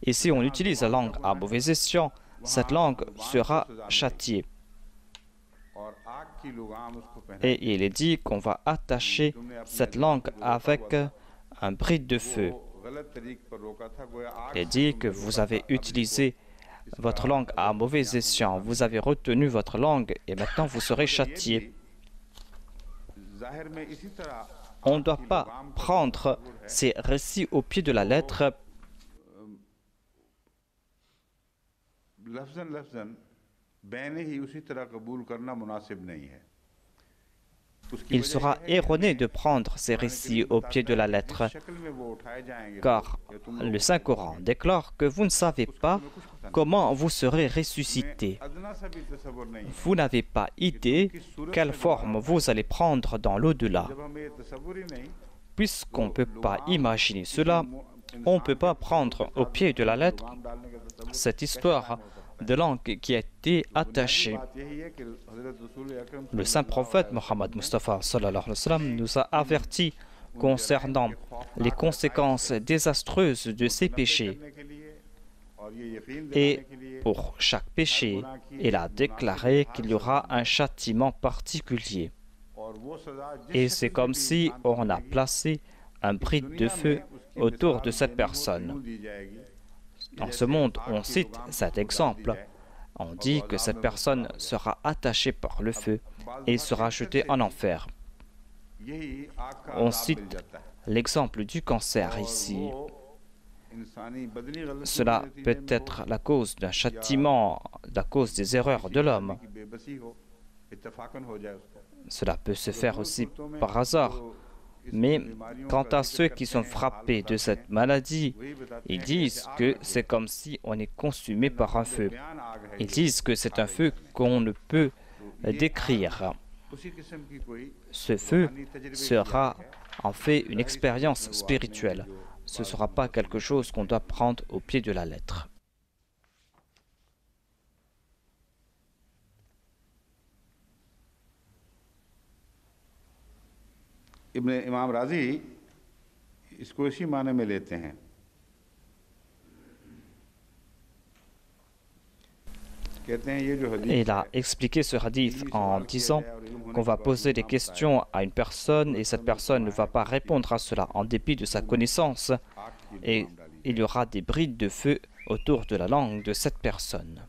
Et si on utilise la langue à mauvais escient, cette langue sera châtiée. Et il est dit qu'on va attacher cette langue avec un bride de feu. Il est dit que vous avez utilisé votre langue à mauvais escient, vous avez retenu votre langue et maintenant vous serez châtié. On ne doit pas prendre ces récits au pied de la lettre. Il sera erroné de prendre ces récits au pied de la lettre, car le Saint-Coran déclare que vous ne savez pas comment vous serez ressuscité. Vous n'avez pas idée quelle forme vous allez prendre dans l'au-delà. Puisqu'on ne peut pas imaginer cela, on ne peut pas prendre au pied de la lettre cette histoire de langue qui a été attachée. Le saint prophète Mohammed Mustafa sallallahu alayhi wa sallam nous a avertis concernant les conséquences désastreuses de ces péchés. Et pour chaque péché, il a déclaré qu'il y aura un châtiment particulier. Et c'est comme si on a placé un bride de feu autour de cette personne. Dans ce monde, on cite cet exemple. On dit que cette personne sera attachée par le feu et sera jetée en enfer. On cite l'exemple du cancer ici. Cela peut être la cause d'un châtiment, la cause des erreurs de l'homme. Cela peut se faire aussi par hasard. Mais quant à ceux qui sont frappés de cette maladie, ils disent que c'est comme si on est consumé par un feu. Ils disent que c'est un feu qu'on ne peut décrire. Ce feu sera en fait une expérience spirituelle. Ce ne sera pas quelque chose qu'on doit prendre au pied de la lettre. इमाम राजी इसको इसी माने में लेते हैं। Il a expliqué ce hadith en disant qu'on va poser des questions à une personne et cette personne ne va pas répondre à cela en dépit de sa connaissance et il y aura des brides de feu autour de la langue de cette personne.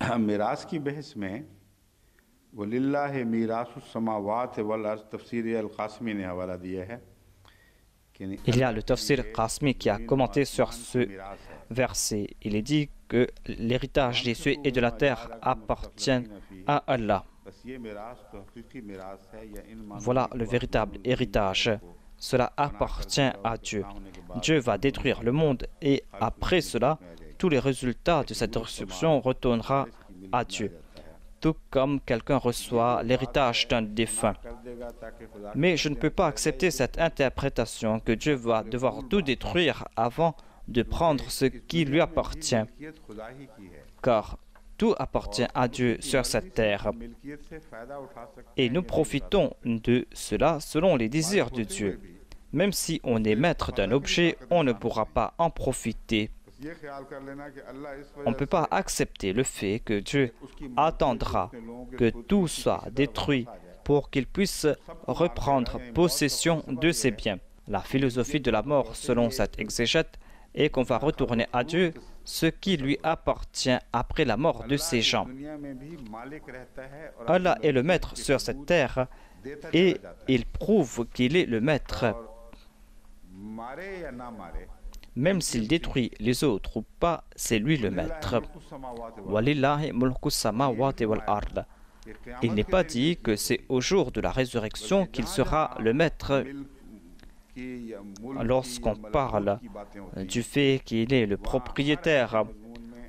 मिरास की बहस में वलिल्लाह मीरासुस समावात वल अर्ज़ तफसीर अल-क़ासिमी ने हवाला दिया है। Il y a le tafsir Qasmi qui a commenté sur ce verset. Il est dit que l'héritage des cieux et de la terre appartient à Allah. Voilà le véritable héritage. Cela appartient à Dieu. Dieu va détruire le monde et après cela, tous les résultats de cette destruction retournera à Dieu. Tout comme quelqu'un reçoit l'héritage d'un défunt. Mais je ne peux pas accepter cette interprétation que Dieu va devoir tout détruire avant de prendre ce qui lui appartient. Car tout appartient à Dieu sur cette terre. Et nous profitons de cela selon les désirs de Dieu. Même si on est maître d'un objet, on ne pourra pas en profiter. On ne peut pas accepter le fait que Dieu attendra que tout soit détruit pour qu'il puisse reprendre possession de ses biens. La philosophie de la mort, selon cette exégète, est qu'on va retourner à Dieu ce qui lui appartient après la mort de ces gens. Allah est le maître sur cette terre et il prouve qu'il est le maître. Même s'il détruit les autres ou pas, c'est lui le maître. Il n'est pas dit que c'est au jour de la résurrection qu'il sera le maître. Lorsqu'on parle du fait qu'il est le propriétaire,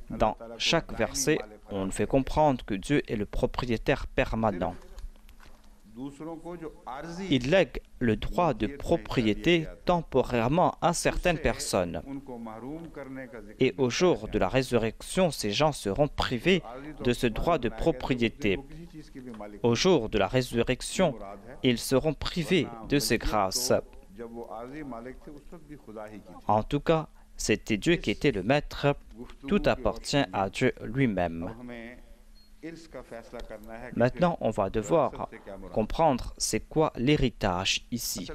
dans chaque verset, on fait comprendre que Dieu est le propriétaire permanent. Il lègue le droit de propriété temporairement à certaines personnes. Et au jour de la résurrection, ces gens seront privés de ce droit de propriété. Au jour de la résurrection, ils seront privés de ces grâces. En tout cas, c'était Dieu qui était le maître. Tout appartient à Dieu lui-même. Maintenant, on va devoir comprendre c'est quoi l'héritage ici.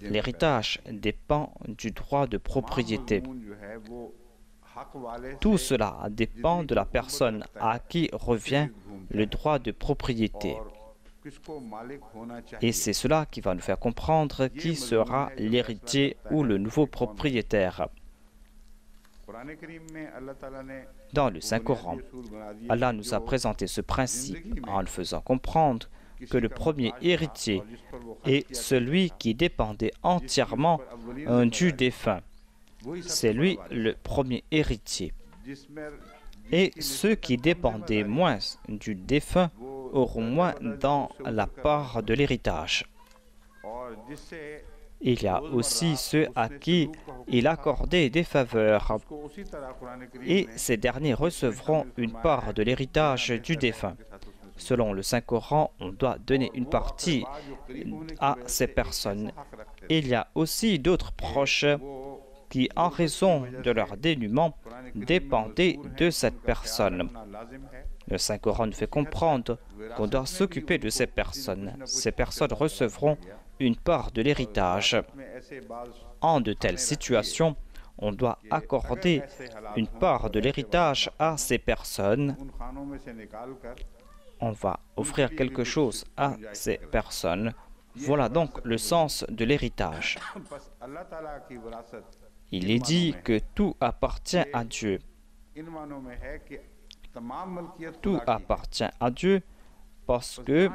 L'héritage dépend du droit de propriété. Tout cela dépend de la personne à qui revient le droit de propriété. Et c'est cela qui va nous faire comprendre qui sera l'héritier ou le nouveau propriétaire. Dans le Saint-Coran, Allah nous a présenté ce principe en le faisant comprendre que le premier héritier est celui qui dépendait entièrement du défunt. C'est lui le premier héritier. Et ceux qui dépendaient moins du défunt auront moins dans la part de l'héritage. Il y a aussi ceux à qui il accordait des faveurs. Et ces derniers recevront une part de l'héritage du défunt. Selon le Saint-Coran, on doit donner une partie à ces personnes. Il y a aussi d'autres proches qui, en raison de leur dénuement, dépendaient de cette personne. Le Saint-Coran nous fait comprendre qu'on doit s'occuper de ces personnes. Ces personnes recevront une part de l'héritage. En de telles situations, on doit accorder une part de l'héritage à ces personnes. On va offrir quelque chose à ces personnes. Voilà donc le sens de l'héritage. Il est dit que tout appartient à Dieu. Tout appartient à Dieu parce que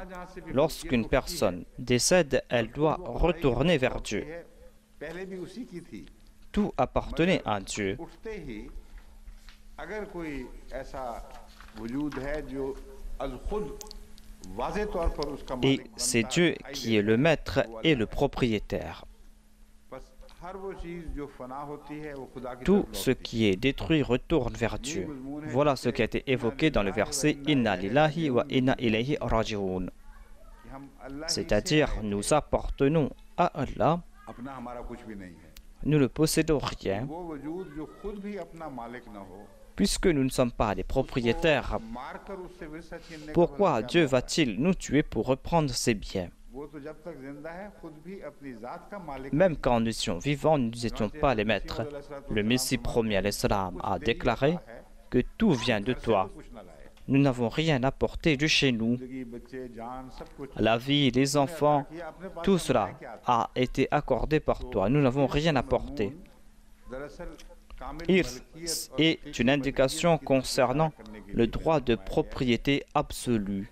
lorsqu'une personne décède, elle doit retourner vers Dieu. Tout appartenait à Dieu. Et c'est Dieu qui est le maître et le propriétaire. Tout ce qui est détruit retourne vers Dieu. Voilà ce qui a été évoqué dans le verset « Inna lillahi wa inna ilayhi raji'un ». C'est-à-dire, nous appartenons à Allah, nous ne possédons rien, puisque nous ne sommes pas des propriétaires. Pourquoi Dieu va-t-il nous tuer pour reprendre ses biens? Même quand nous étions vivants, nous n'étions pas les maîtres. Le Messie premier a déclaré que tout vient de toi. Nous n'avons rien apporté de chez nous. La vie, les enfants, tout cela a été accordé par toi. Nous n'avons rien apporté. Irth est une indication concernant le droit de propriété absolue.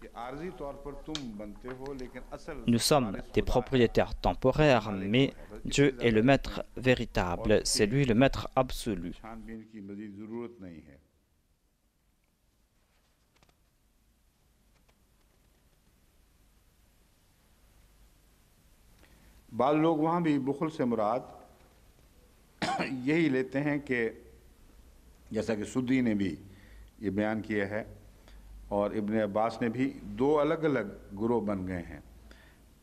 Nous sommes des propriétaires temporaires, mais Dieu est le maître véritable. C'est lui le maître absolu. बाज़ लोग वहाँ भी बुखल से मुराद यही लेते हैं कि जैसा कि सुद्दी ने भी ये बयान किया है और इब्ने अब्बास ने भी दो अलग अलग गुरोह बन गए हैं।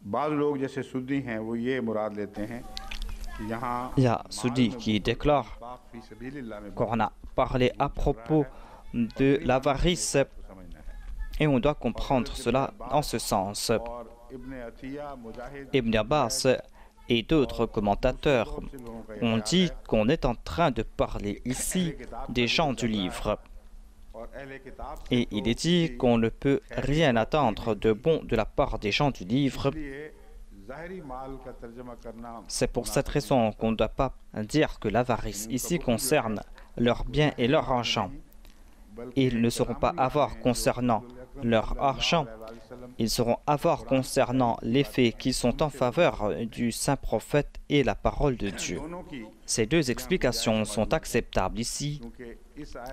बाज़ लोग जैसे सुद्दी हैं वो ये मुराद लेते हैं कि यहाँ Il y a Soudi qui déclare qu'on a parlé à propos de l'avarice et on doit comprendre cela en ce sens. Ibn Abbas et d'autres commentateurs ont dit qu'on est en train de parler ici des gens du livre. Et il est dit qu'on ne peut rien attendre de bon de la part des gens du livre. C'est pour cette raison qu'on ne doit pas dire que l'avarice ici concerne leurs biens et leur argent. Ils ne seront pas avares concernant leur argent, ils seront avares concernant les faits qui sont en faveur du saint prophète et la parole de Dieu. Ces deux explications sont acceptables ici,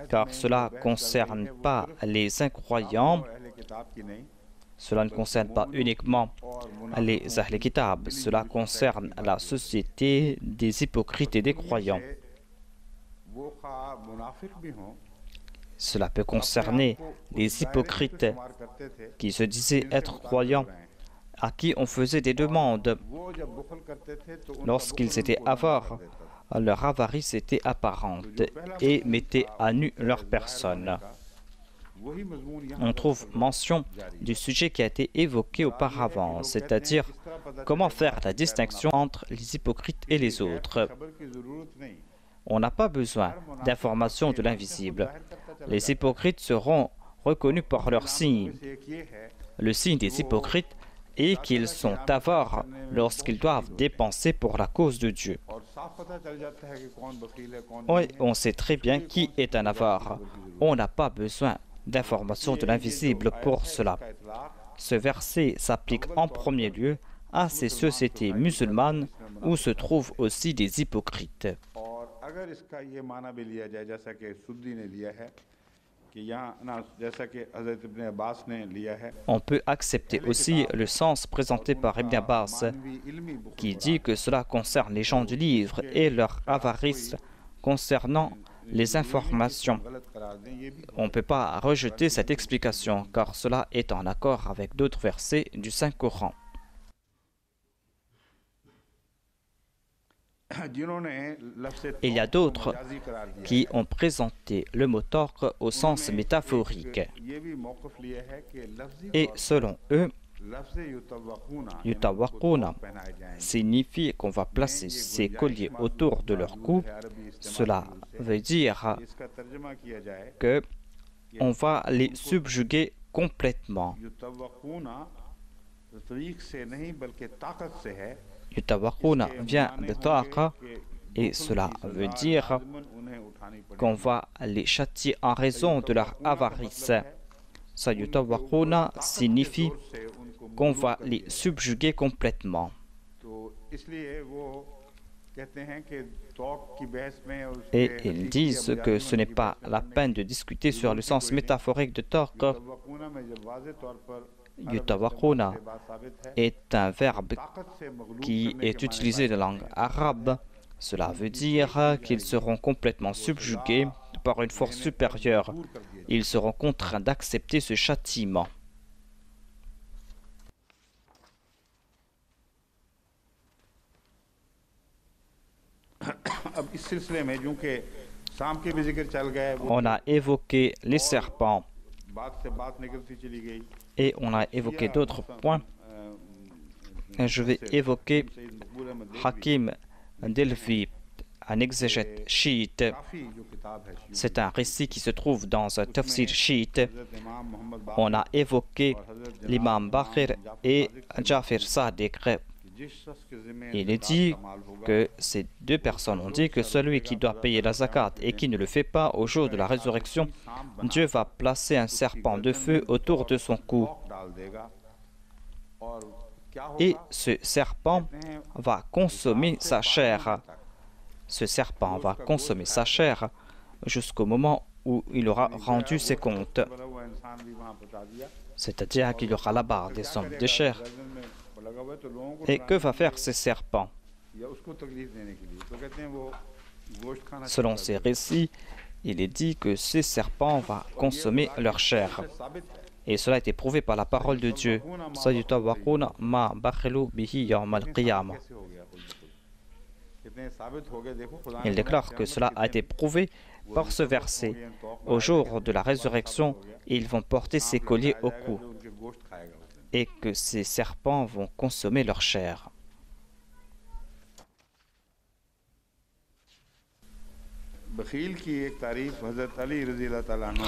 car cela ne concerne pas les incroyants, cela ne concerne pas uniquement les Ahl Kitab, cela concerne la société des hypocrites et des croyants. Cela peut concerner les hypocrites qui se disaient être croyants, à qui on faisait des demandes. Lorsqu'ils étaient avares, leur avarice était apparente et mettait à nu leur personne. On trouve mention du sujet qui a été évoqué auparavant, c'est-à-dire comment faire la distinction entre les hypocrites et les autres. On n'a pas besoin d'informations de l'invisible. Les hypocrites seront reconnus par leur signe. Le signe des hypocrites est qu'ils sont avares lorsqu'ils doivent dépenser pour la cause de Dieu. Oui, on sait très bien qui est un avare. On n'a pas besoin d'informations de l'invisible pour cela. Ce verset s'applique en premier lieu à ces sociétés musulmanes où se trouvent aussi des hypocrites. On peut accepter aussi le sens présenté par Ibn Abbas, qui dit que cela concerne les gens du livre et leur avarice concernant les informations. On ne peut pas rejeter cette explication, car cela est en accord avec d'autres versets du Saint-Coran. Il y a d'autres qui ont présenté le mot tort au sens métaphorique. Et selon eux, yutawaquna signifie qu'on va placer ces colliers autour de leur cou. Cela veut dire que on va les subjuguer complètement. Yutawaquna vient de taqa et cela veut dire qu'on va les châtier en raison de leur avarice. Sayutawaquna signifie qu'on va les subjuguer complètement. Et ils disent que ce n'est pas la peine de discuter sur le sens métaphorique de torque. Yutawaquna est un verbe qui est utilisé dans la langue arabe. Cela veut dire qu'ils seront complètement subjugués par une force supérieure. Ils seront contraints d'accepter ce châtiment. On a évoqué les serpents et on a évoqué d'autres points. Je vais évoquer Hakim Delvi, un exégète chiite. C'est un récit qui se trouve dans un tafsir chiite. On a évoqué l'imam Baqir et Jafir Sadiq. Il est dit que ces deux personnes ont dit que celui qui doit payer la zakat et qui ne le fait pas au jour de la résurrection, Dieu va placer un serpent de feu autour de son cou. Et ce serpent va consommer sa chair. Ce serpent va consommer sa chair jusqu'au moment où il aura rendu ses comptes. C'est-à-dire qu'il aura là-bas des sommes de chair. Et que va faire ce serpent? Selon ces récits, il est dit que ces serpents vont consommer leur chair. Et cela a été prouvé par la parole de Dieu. Il déclare que cela a été prouvé par ce verset. Au jour de la résurrection, ils vont porter ces colliers au cou et que ces serpents vont consommer leur chair.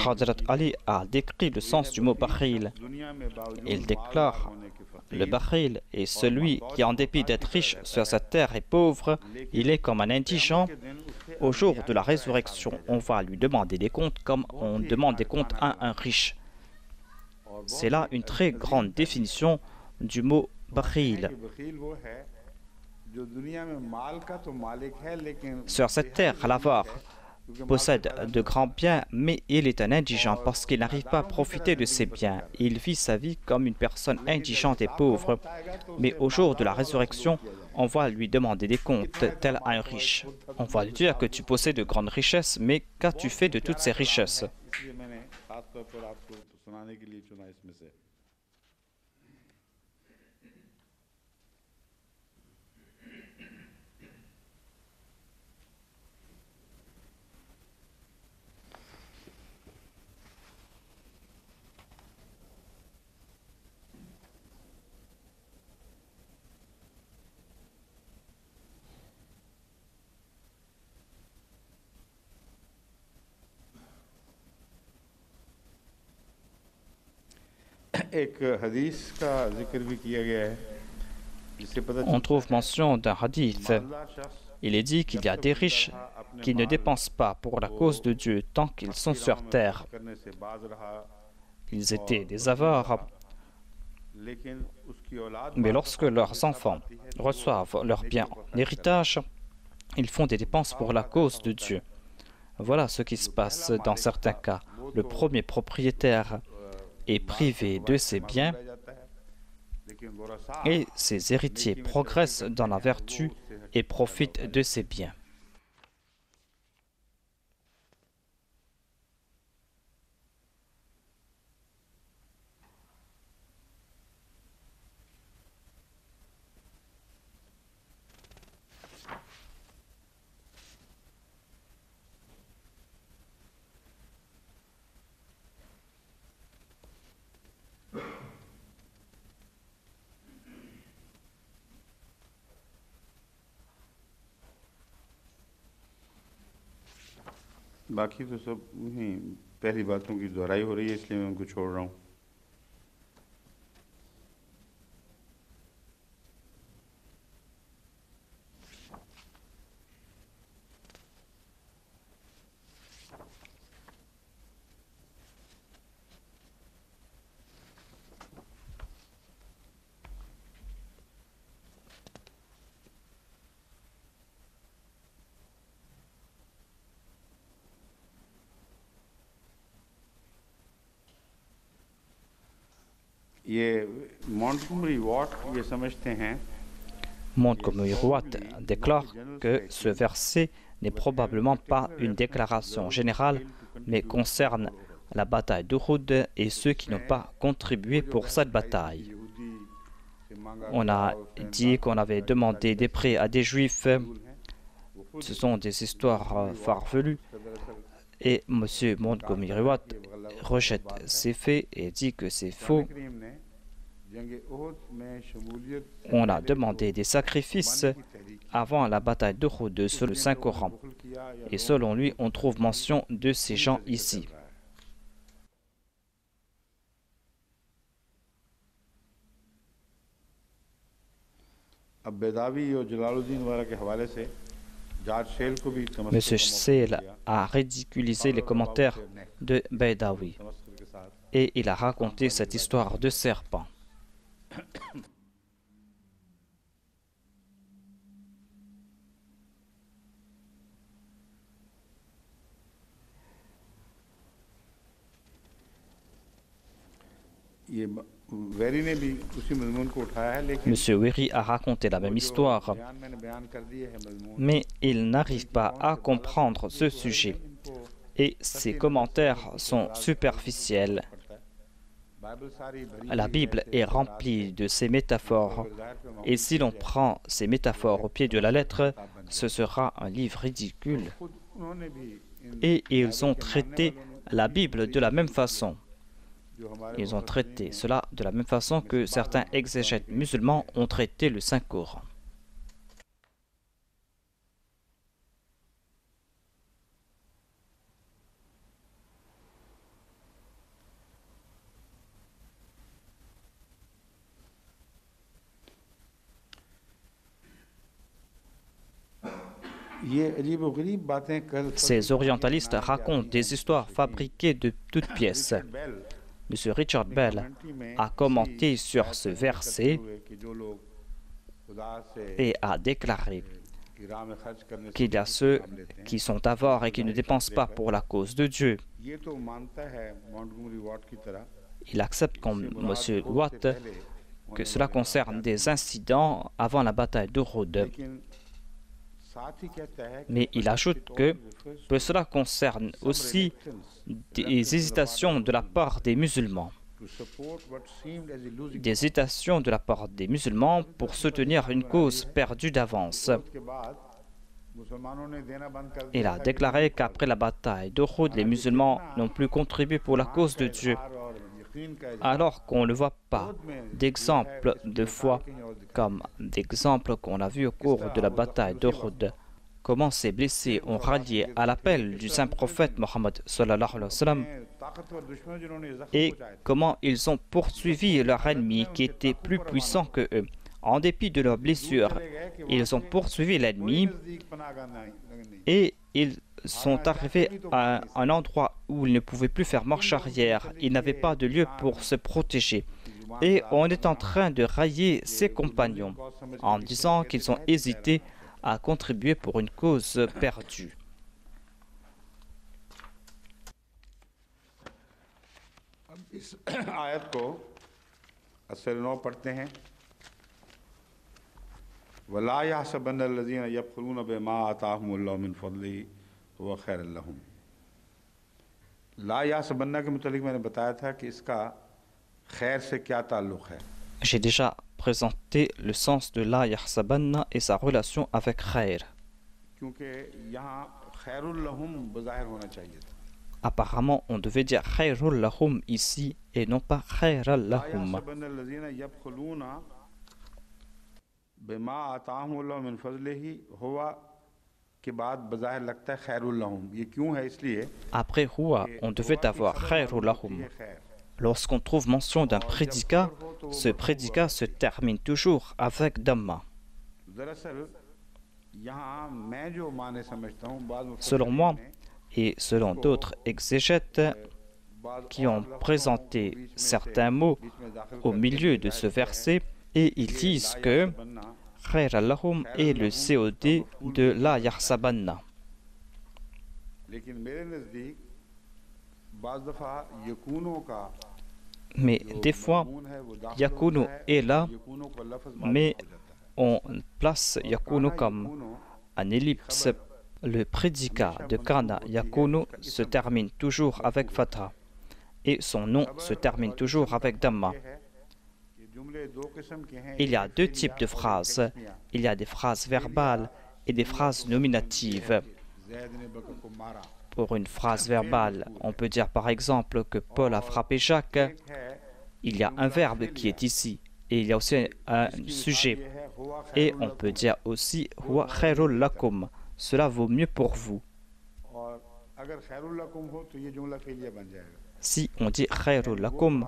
Hazrat Ali a décrit le sens du mot bakhil. Il déclare: le bakhil est celui qui, en dépit d'être riche sur sa terre, est pauvre. Il est comme un indigent. Au jour de la résurrection, on va lui demander des comptes comme on demande des comptes à un riche. C'est là une très grande définition du mot bakhil. Sur cette terre, l'avare possède de grands biens, mais il est un indigent parce qu'il n'arrive pas à profiter de ses biens. Il vit sa vie comme une personne indigente et pauvre. Mais au jour de la résurrection, on va lui demander des comptes, tel un riche. On va lui dire que tu possèdes de grandes richesses, mais qu'as-tu fait de toutes ces richesses? एक हदीस का जिक्र भी किया गया है जिससे पता On चलता trouve है mention d'un hadith. मालदार शख्स Il est dit qu'il y a des riches qui ne dépensent pas pour la cause de Dieu tant qu'ils sont sur terre. करने से बाज रहा Ils étaient des avares, लेकिन उसकी औलाद mais lorsque leurs enfants reçoivent leur bien en héritage, ils font des dépenses pour la cause de Dieu. Voilà ce qui se passe dans certains cas. Le premier propriétaire est privé de ses biens et ses héritiers progressent dans la vertu et profitent de ses biens. बाकी तो सब वहीं पहली बातों की दोहराई हो रही है इसलिए मैं उनको छोड़ रहा हूँ ये मॉन्टगोमरी वॉट ये समझते हैं Montgomery Watt déclare que ce verset n'est probablement pas une déclaration générale, mais concerne la bataille d'Uhud et ceux qui n'ont pas contribué pour cette bataille. On a dit qu'on avait demandé des prêts à des juifs. Ce sont des histoires farfelues. Et M. Montgomery Watt rejette ces faits et dit que c'est faux. On a demandé des sacrifices avant la bataille d'Uhud sur le Saint-Coran. Et selon lui, on trouve mention de ces gens ici. M. Sale a ridiculisé les commentaires de Baydawi et il a raconté cette histoire de serpent. Monsieur Weri a raconté la même histoire, mais il n'arrive pas à comprendre ce sujet et ses commentaires sont superficiels. La Bible est remplie de ces métaphores et si l'on prend ces métaphores au pied de la lettre, ce sera un livre ridicule. Et ils ont traité la Bible de la même façon. Ils ont traité cela de la même façon que certains exégètes musulmans ont traité le Saint-Coran. Ces orientalistes racontent des histoires fabriquées de toutes pièces. M. Richard Bell a commenté sur ce verset et a déclaré qu'il y a ceux qui sont avares et qui ne dépensent pas pour la cause de Dieu. Il accepte comme M. Watt que cela concerne des incidents avant la bataille d'Uhud. Mais il ajoute que cela concerne aussi des hésitations de la part des musulmans. Des hésitations de la part des musulmans pour soutenir une cause perdue d'avance. Il a déclaré qu'après la bataille d'Uhud, les musulmans n'ont plus contribué pour la cause de Dieu. Alors qu'on ne voit pas d'exemple de foi comme d'exemples qu'on a vu au cours de la bataille d'Uhud. Comment ces blessés ont rallié à l'appel du saint prophète Mohammed sallallahu alayhi wa sallam et comment ils ont poursuivi leur ennemi qui était plus puissant que eux. En dépit de leurs blessures, ils ont poursuivi l'ennemi et ils sont arrivés à un endroit où ils ne pouvaient plus faire marche arrière. Ils n'avaient pas de lieu pour se protéger. Et on est en train de railler ses compagnons en disant qu'ils ont hésité à contribuer pour une cause perdue. इस आयत को असर 9 पढ़ते हैं वला यहसबन अल्लज़ीना यबखलून बिमा आताहुमुल्लाहु मिन फज़लिही हुवा खैरुल लहुम। ला यहसबन के मुतालिक मैंने बताया था कि इसका खैर से क्या ताल्लुक़ है। J'ai déjà présenté le sens de la yahsabanna et sa relation avec khair. क्योंकि यहाँ खैरुल लहुम बज़ाहिर होना चाहिए था। Apparemment, on devait dire khairul lahum ici et non pas khairal lahum. Après huwa, on devait avoir khairul lahum. Lorsqu'on trouve mention d'un prédicat, ce prédicat se termine toujours avec damma. Selon moi, et selon d'autres exégètes qui ont présenté certains mots au milieu de ce verset, et ils disent que Khair al-Lahum est le COD de la Yahsabanna. Mais des fois, Yakunu est là, mais on place Yakunu comme un ellipse. Le prédicat de Kana Yakunu se termine toujours avec Fatha et son nom se termine toujours avec Damma. Il y a deux types de phrases. Il y a des phrases verbales et des phrases nominatives. Pour une phrase verbale, on peut dire par exemple que Paul a frappé Jacques. Il y a un verbe qui est ici et il y a aussi un sujet. Et on peut dire aussi Huwa khairul lakum. Cela vaut mieux pour vous. Si on dit khairul lakum,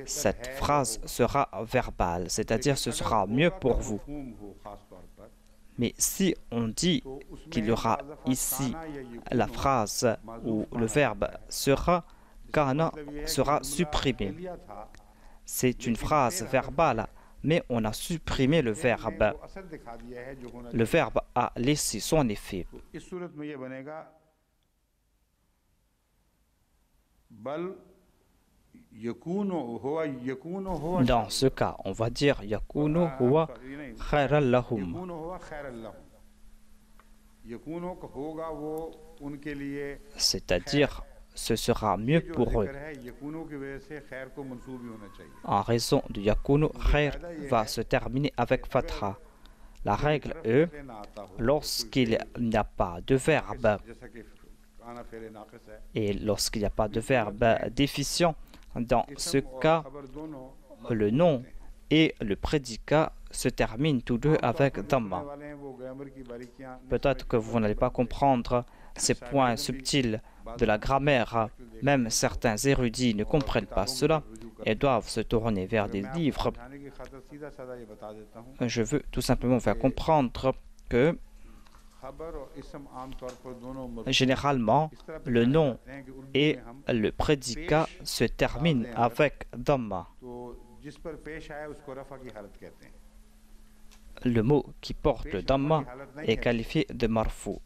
cette phrase sera verbale, c'est-à-dire ce sera mieux pour vous. Mais si on dit qu'il y aura ici la phrase où le verbe sera, kana sera supprimé. C'est une phrase verbale, mais on a supprimé le verbe. Le verbe a laissé son effet. Dans ce cas, on va dire yakunu huwa khairal lahum. C'est-à-dire ce sera mieux pour eux. En raison du yakunu, khair va se terminer avec fatha. La règle est, lorsqu'il n'y a pas de verbe et lorsqu'il n'y a pas de verbe déficient, dans ce cas, le nom et le prédicat se terminent tous deux avec damma. Peut-être que vous n'allez pas comprendre ces points subtils de la grammaire. Même certains érudits ne comprennent pas cela et doivent se tourner vers des livres. Je veux tout simplement faire comprendre que généralement, le nom et le prédicat se terminent avec damma. Le mot qui porte le damma est qualifié de marfu.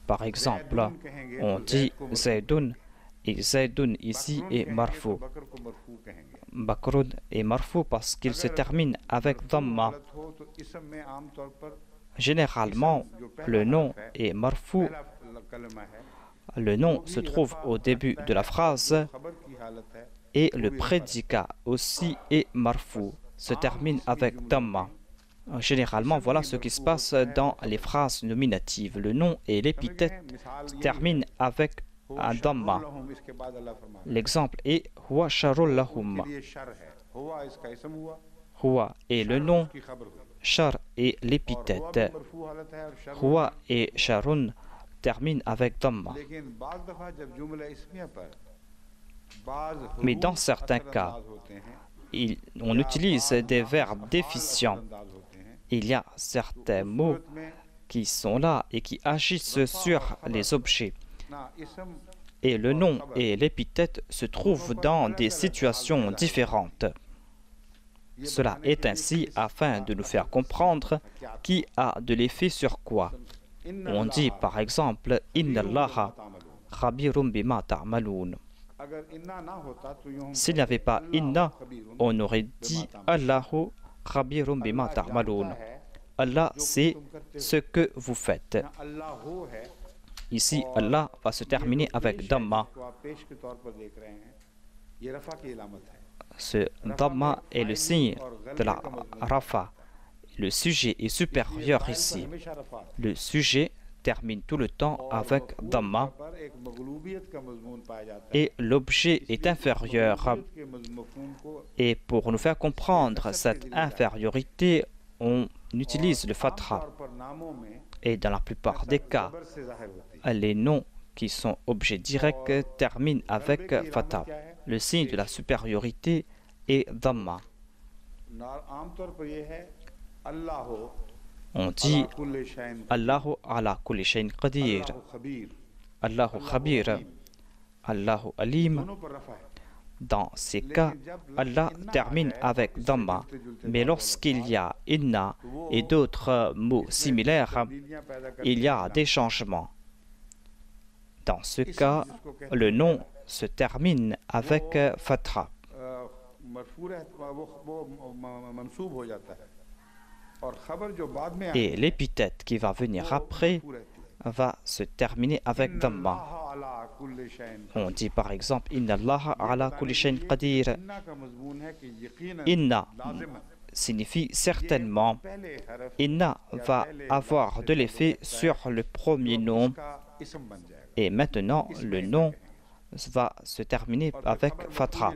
Par exemple, on dit Zaydun et Zaydun ici est marfu. Bakrun est marfu parce qu'il se termine avec damma. Généralement, le nom est marfu. Le nom se trouve au début de la phrase et le prédicat aussi est marfu, se termine avec damma. Généralement, voilà ce qui se passe dans les phrases nominatives. Le nom et l'épithète se terminent avec un damma. L'exemple est Huwa sharul lahum. Huwa est le nom, shar est l'épithète. Huwa et sharun termine avec Dhamma. Mais dans certains cas, on utilise des verbes déficients. Il y a certains mots qui sont là et qui agissent sur les objets. Et le nom et l'épithète se trouvent dans des situations différentes. Cela est ainsi afin de nous faire comprendre qui a de l'effet sur quoi. On dit par exemple « Inna Allaha khabirum bima ta'maloun ». S'il n'y avait pas « Inna », on aurait dit « Allahu khabirum bima ta'maloun ». Allah sait ce que vous faites. Ici, Allah va se terminer avec Dhamma. Ce Dhamma est le signe de la Rafa. Le sujet est supérieur ici. Le sujet termine tout le temps avec Dhamma et l'objet est inférieur. Et pour nous faire comprendre cette infériorité, on utilise le Fatha. Et dans la plupart des cas, les noms qui sont objets directs terminent avec Fatha. Le signe de la supériorité est Dhamma. On dit Allahu ala kulli shayn qadir, Allahu khabir, Allahu alim. Dans ces cas, Allah termine avec Dhamma. Mais lorsqu'il y a Inna et d'autres mots similaires, il y a des changements. Dans ce cas, le nom se termine avec Fatha. Et l'épithète qui va venir après va se terminer avec Dhamma. On dit par exemple Inna Allaha ala kulli shayn qadir. Inna signifie certainement. Inna va avoir de l'effet sur le premier nom. Et maintenant, le nom va se terminer avec Fatha.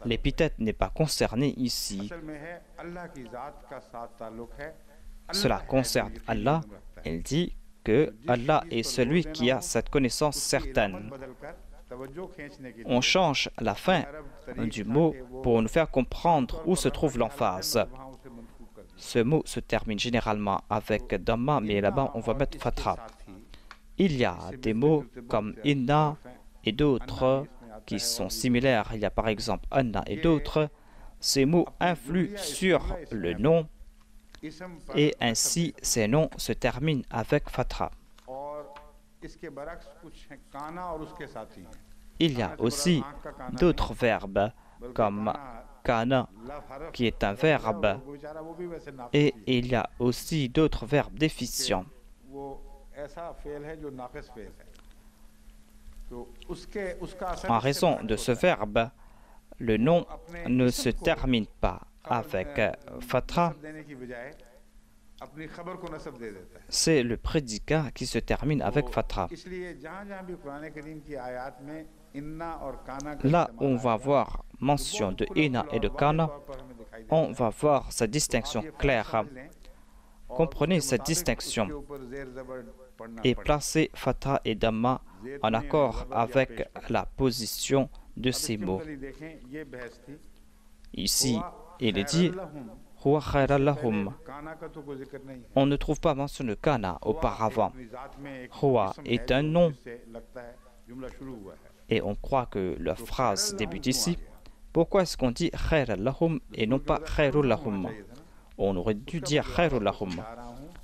L'épithète n'est pas concernée ici. Cela concerne Allah. Elle dit que Allah est celui qui a cette connaissance certaine. On change la fin du mot pour nous faire comprendre où se trouve l'emphase. Ce mot se termine généralement avec Dhamma, mais là-bas on va mettre Fatha. Il y a des mots comme Inna et d'autres qui sont similaires. Il y a par exemple Anna et d'autres. Ces mots influent sur le nom et ainsi ces noms se terminent avec Fatha. Il y a aussi d'autres verbes comme kana qui est un verbe et il y a aussi d'autres verbes déficients. En raison de ce verbe, le nom ne se termine pas avec Fatha. C'est le prédicat qui se termine avec Fatha. Là où on va voir mention de Inna et de Kana, on va voir cette distinction claire. Comprenez cette distinction et placez Fatha et Dhamma en accord avec la position de ces mots. Ici, il est dit Huwa khayran lahum. On ne trouve pas mention de Kana auparavant. Huwa est un nom et on croit que la phrase débute ici. Pourquoi est-ce qu'on dit khayran lahum et non pas khayrul lahum? On aurait dû dire khayrul lahum.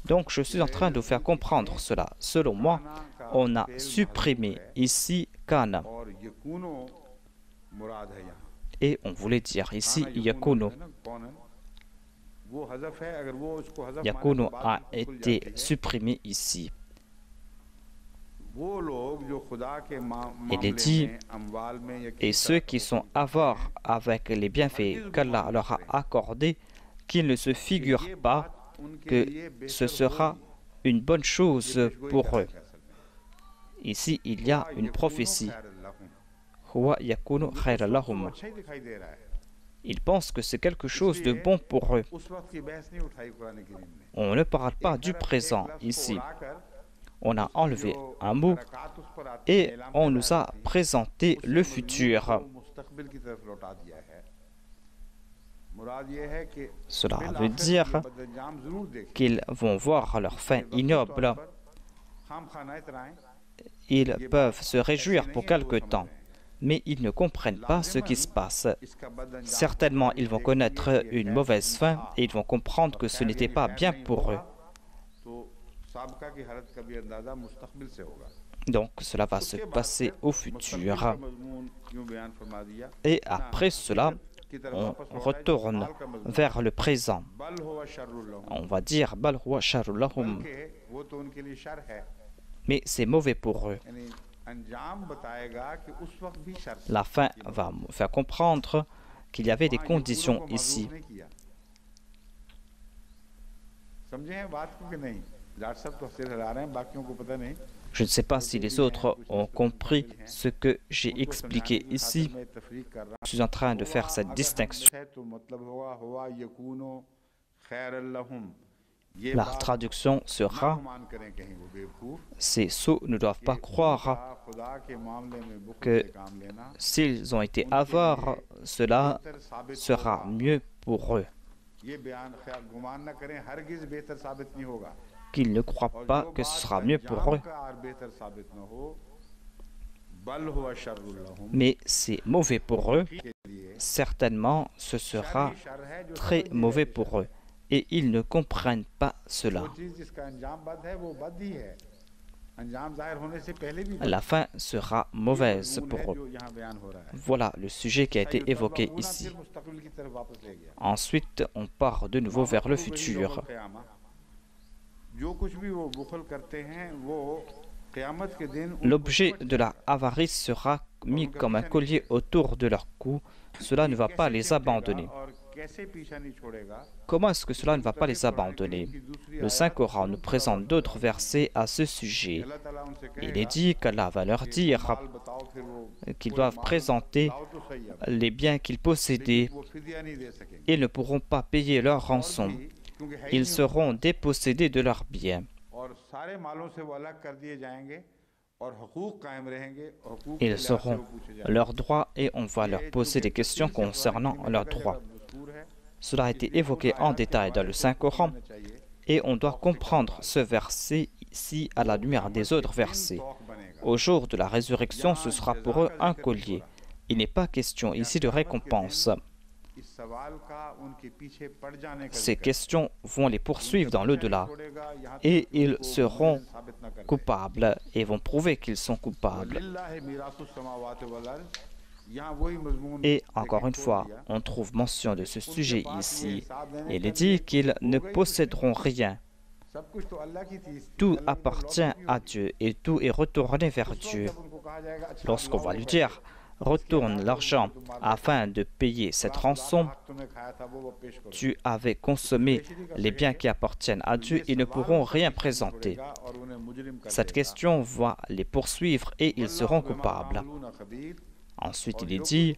Donc je suis en train de vous faire comprendre cela. Selon moi, on a supprimé ici Kana. Et on voulait dire ici Yakunu. Yakunu a été supprimé ici. Il est dit, et ceux qui sont avares avec les bienfaits qu'Allah leur a accordés, qu'ils ne se figurent pas que ce sera une bonne chose pour eux. Ici, il y a une prophétie. Huwa yakunu khayran lahum. Ils pensent que c'est quelque chose de bon pour eux. On ne parle pas du présent ici. On a enlevé un mot et on nous a présenté le futur. Cela veut dire qu'ils vont voir leur fin ignoble. Ils peuvent se réjouir pour quelque temps, mais ils ne comprennent pas ce qui se passe. Certainement, ils vont connaître une mauvaise fin et ils vont comprendre que ce n'était pas bien pour eux. Donc, cela va se passer au futur. Et après cela, on retourne vers le présent. On va dire « Bal huwa sharrun lahum ». Mais c'est mauvais pour eux. La fin va me faire comprendre qu'il y avait des conditions ici. Je ne sais pas si les autres ont compris ce que j'ai expliqué ici. Je suis en train de faire cette distinction. La traduction sera « Ces sots ne doivent pas croire que s'ils ont été avares, cela sera mieux pour eux. » Qu'ils ne croient pas que ce sera mieux pour eux. Mais c'est mauvais pour eux. Certainement, ce sera très mauvais pour eux. Et ils ne comprennent pas cela. La fin sera mauvaise pour eux. Voilà le sujet qui a été évoqué ici. Ensuite, on part de nouveau vers le futur. L'objet de la avarice sera mis comme un collier autour de leur cou. Cela ne va pas les abandonner. Comment est-ce que cela ne va pas les abandonner? Le Saint-Coran nous présente d'autres versets à ce sujet. Il est dit qu'Allah va leur dire qu'ils doivent présenter les biens qu'ils possédaient. Ils ne pourront pas payer leur rançon. Ils seront dépossédés de leurs biens. Ils auront leurs droits et on va leur poser des questions concernant leurs droits. Cela a été évoqué en détail dans le Saint-Coran et on doit comprendre ce verset ici à la lumière des autres versets. Au jour de la résurrection, ce sera pour eux un collier. Il n'est pas question ici de récompense. Ces questions vont les poursuivre dans l'au-delà et ils seront coupables et vont prouver qu'ils sont coupables. Et encore une fois, on trouve mention de ce sujet ici. Il est dit qu'ils ne posséderont rien. Tout appartient à Dieu et tout est retourné vers Dieu. Lorsqu'on va lui dire retourne l'argent afin de payer cette rançon, tu avais consommé les biens qui appartiennent à Dieu, ils ne pourront rien présenter. Cette question va les poursuivre et ils seront coupables. Ensuite, il est dit,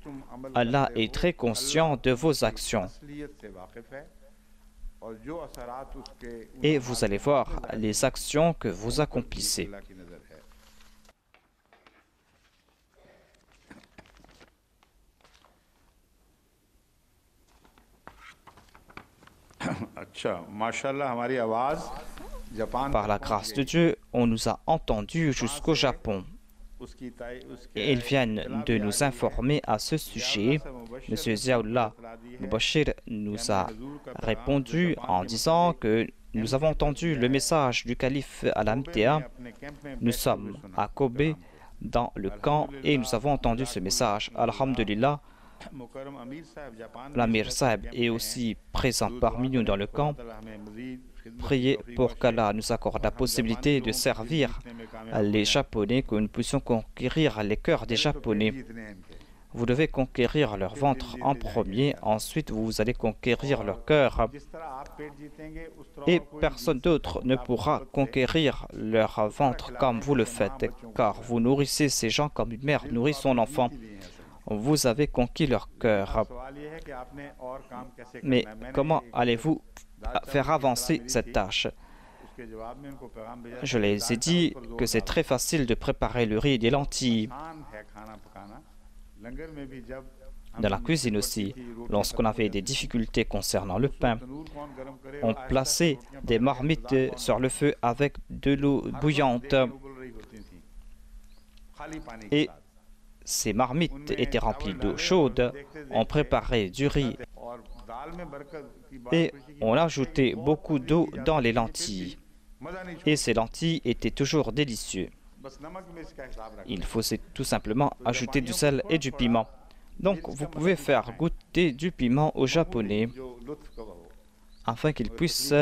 Allah est très conscient de vos actions. Et vous allez voir les actions que vous accomplissez. Par la grâce de Dieu, on nous a entendus jusqu'au Japon. Et ils viennent de nous informer à ce sujet. M. Ziaullah Mubashir nous a répondu en disant que nous avons entendu le message du calife Al-Amtea. Nous sommes à Kobe, dans le camp, et nous avons entendu ce message. Alhamdulillah, l'Amir Sahib est aussi présent parmi nous dans le camp. Priez pour qu'Allah nous accorde la possibilité de servir les Japonais, que nous puissions conquérir les cœurs des Japonais. Vous devez conquérir leur ventre en premier, ensuite vous allez conquérir leur cœur. Et personne d'autre ne pourra conquérir leur ventre comme vous le faites, car vous nourrissez ces gens comme une mère nourrit son enfant. Vous avez conquis leur cœur. Mais comment allez-vous faire avancer cette tâche? Je les ai dit que c'est très facile de préparer le riz et des lentilles. Dans la cuisine aussi, lorsqu'on avait des difficultés concernant le pain, on plaçait des marmites sur le feu avec de l'eau bouillante. Et ces marmites étaient remplies d'eau chaude, on préparait du riz et on ajoutait beaucoup d'eau dans les lentilles. Et ces lentilles étaient toujours délicieuses. Il faut tout simplement ajouter du sel et du piment. Donc vous pouvez faire goûter du piment aux Japonais afin qu'ils puissent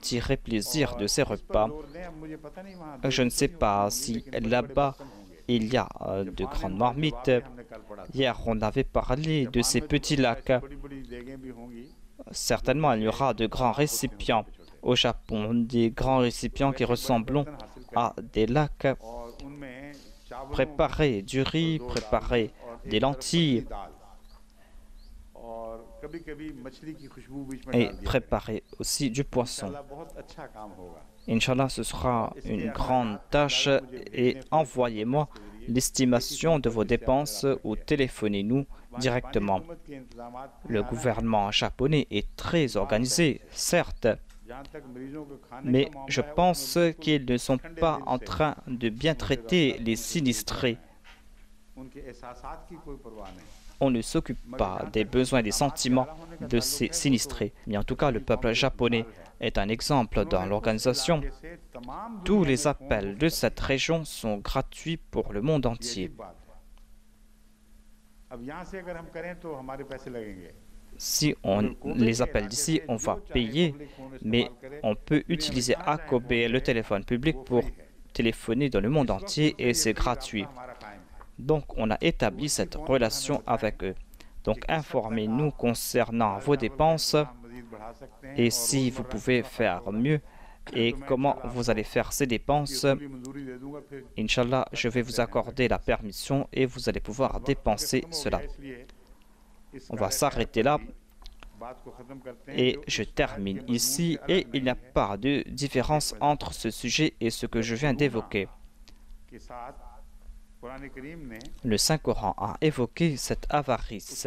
tirer plaisir de ces repas. Je ne sais pas si là-bas il y a de grandes marmites. Hier, on avait parlé de ces petits lacs. Certainement, il y aura de grands récipients au Japon, des grands récipients qui ressemblent à des lacs. Préparer du riz, préparer des lentilles et préparer aussi du poisson. Inch'Allah, ce sera une grande tâche et envoyez-moi l'estimation de vos dépenses ou téléphonez-nous directement. Le gouvernement japonais est très organisé, certes, mais je pense qu'ils ne sont pas en train de bien traiter les sinistrés. On ne s'occupe pas des besoins et des sentiments de ces sinistrés. Mais en tout cas, le peuple japonais est un exemple dans l'organisation. Tous les appels de cette région sont gratuits pour le monde entier. Si on les appelle d'ici, on va payer, mais on peut utiliser Akobe, le téléphone public, pour téléphoner dans le monde entier et c'est gratuit. Donc, on a établi cette relation avec eux. Donc, informez-nous concernant vos dépenses et si vous pouvez faire mieux et comment vous allez faire ces dépenses. Inch'Allah, je vais vous accorder la permission et vous allez pouvoir dépenser cela. On va s'arrêter là et je termine ici et il n'y a pas de différence entre ce sujet et ce que je viens d'évoquer. Le Saint-Coran a évoqué cette avarice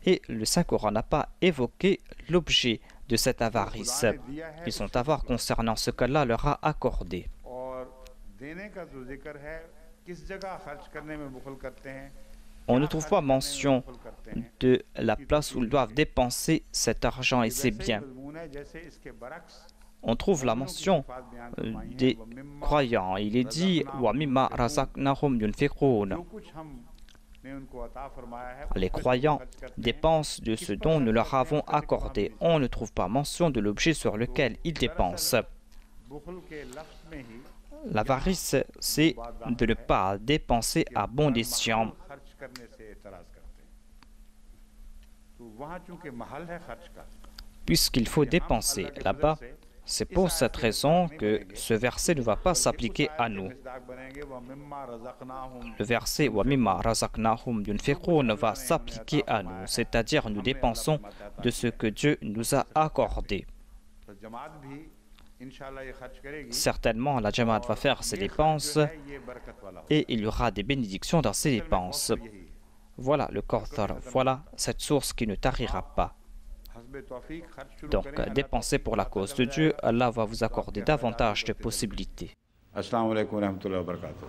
et le Saint-Coran n'a pas évoqué l'objet de cette avarice. Ils sont avares concernant ce qu'Allah leur a accordé. On ne trouve pas mention de la place où ils doivent dépenser cet argent et ces biens. On trouve la mention des croyants. Il est dit wa mimma razaqnahum yunfiqun. Les croyants dépensent de ce dont nous leur avons accordé. On ne trouve pas mention de l'objet sur lequel ils dépensent. L'avarice, c'est de ne pas dépenser à bon escient. Puisqu'il faut dépenser là-bas, c'est pour cette raison que ce verset ne va pas s'appliquer à nous. Le verset wa mimma razaqnahum yunfiqun va s'appliquer à nous, c'est-à-dire nous dépensons de ce que Dieu nous a accordé. Certainement, la Jamaat va faire ses dépenses et il y aura des bénédictions dans ses dépenses. Voilà le Kawthar, voilà cette source qui ne tarira pas. Donc, dépensez pour la cause de Dieu, Allah va vous accorder davantage de possibilités. Assalamu alaikum wa rahmatullahi wa barakatuh.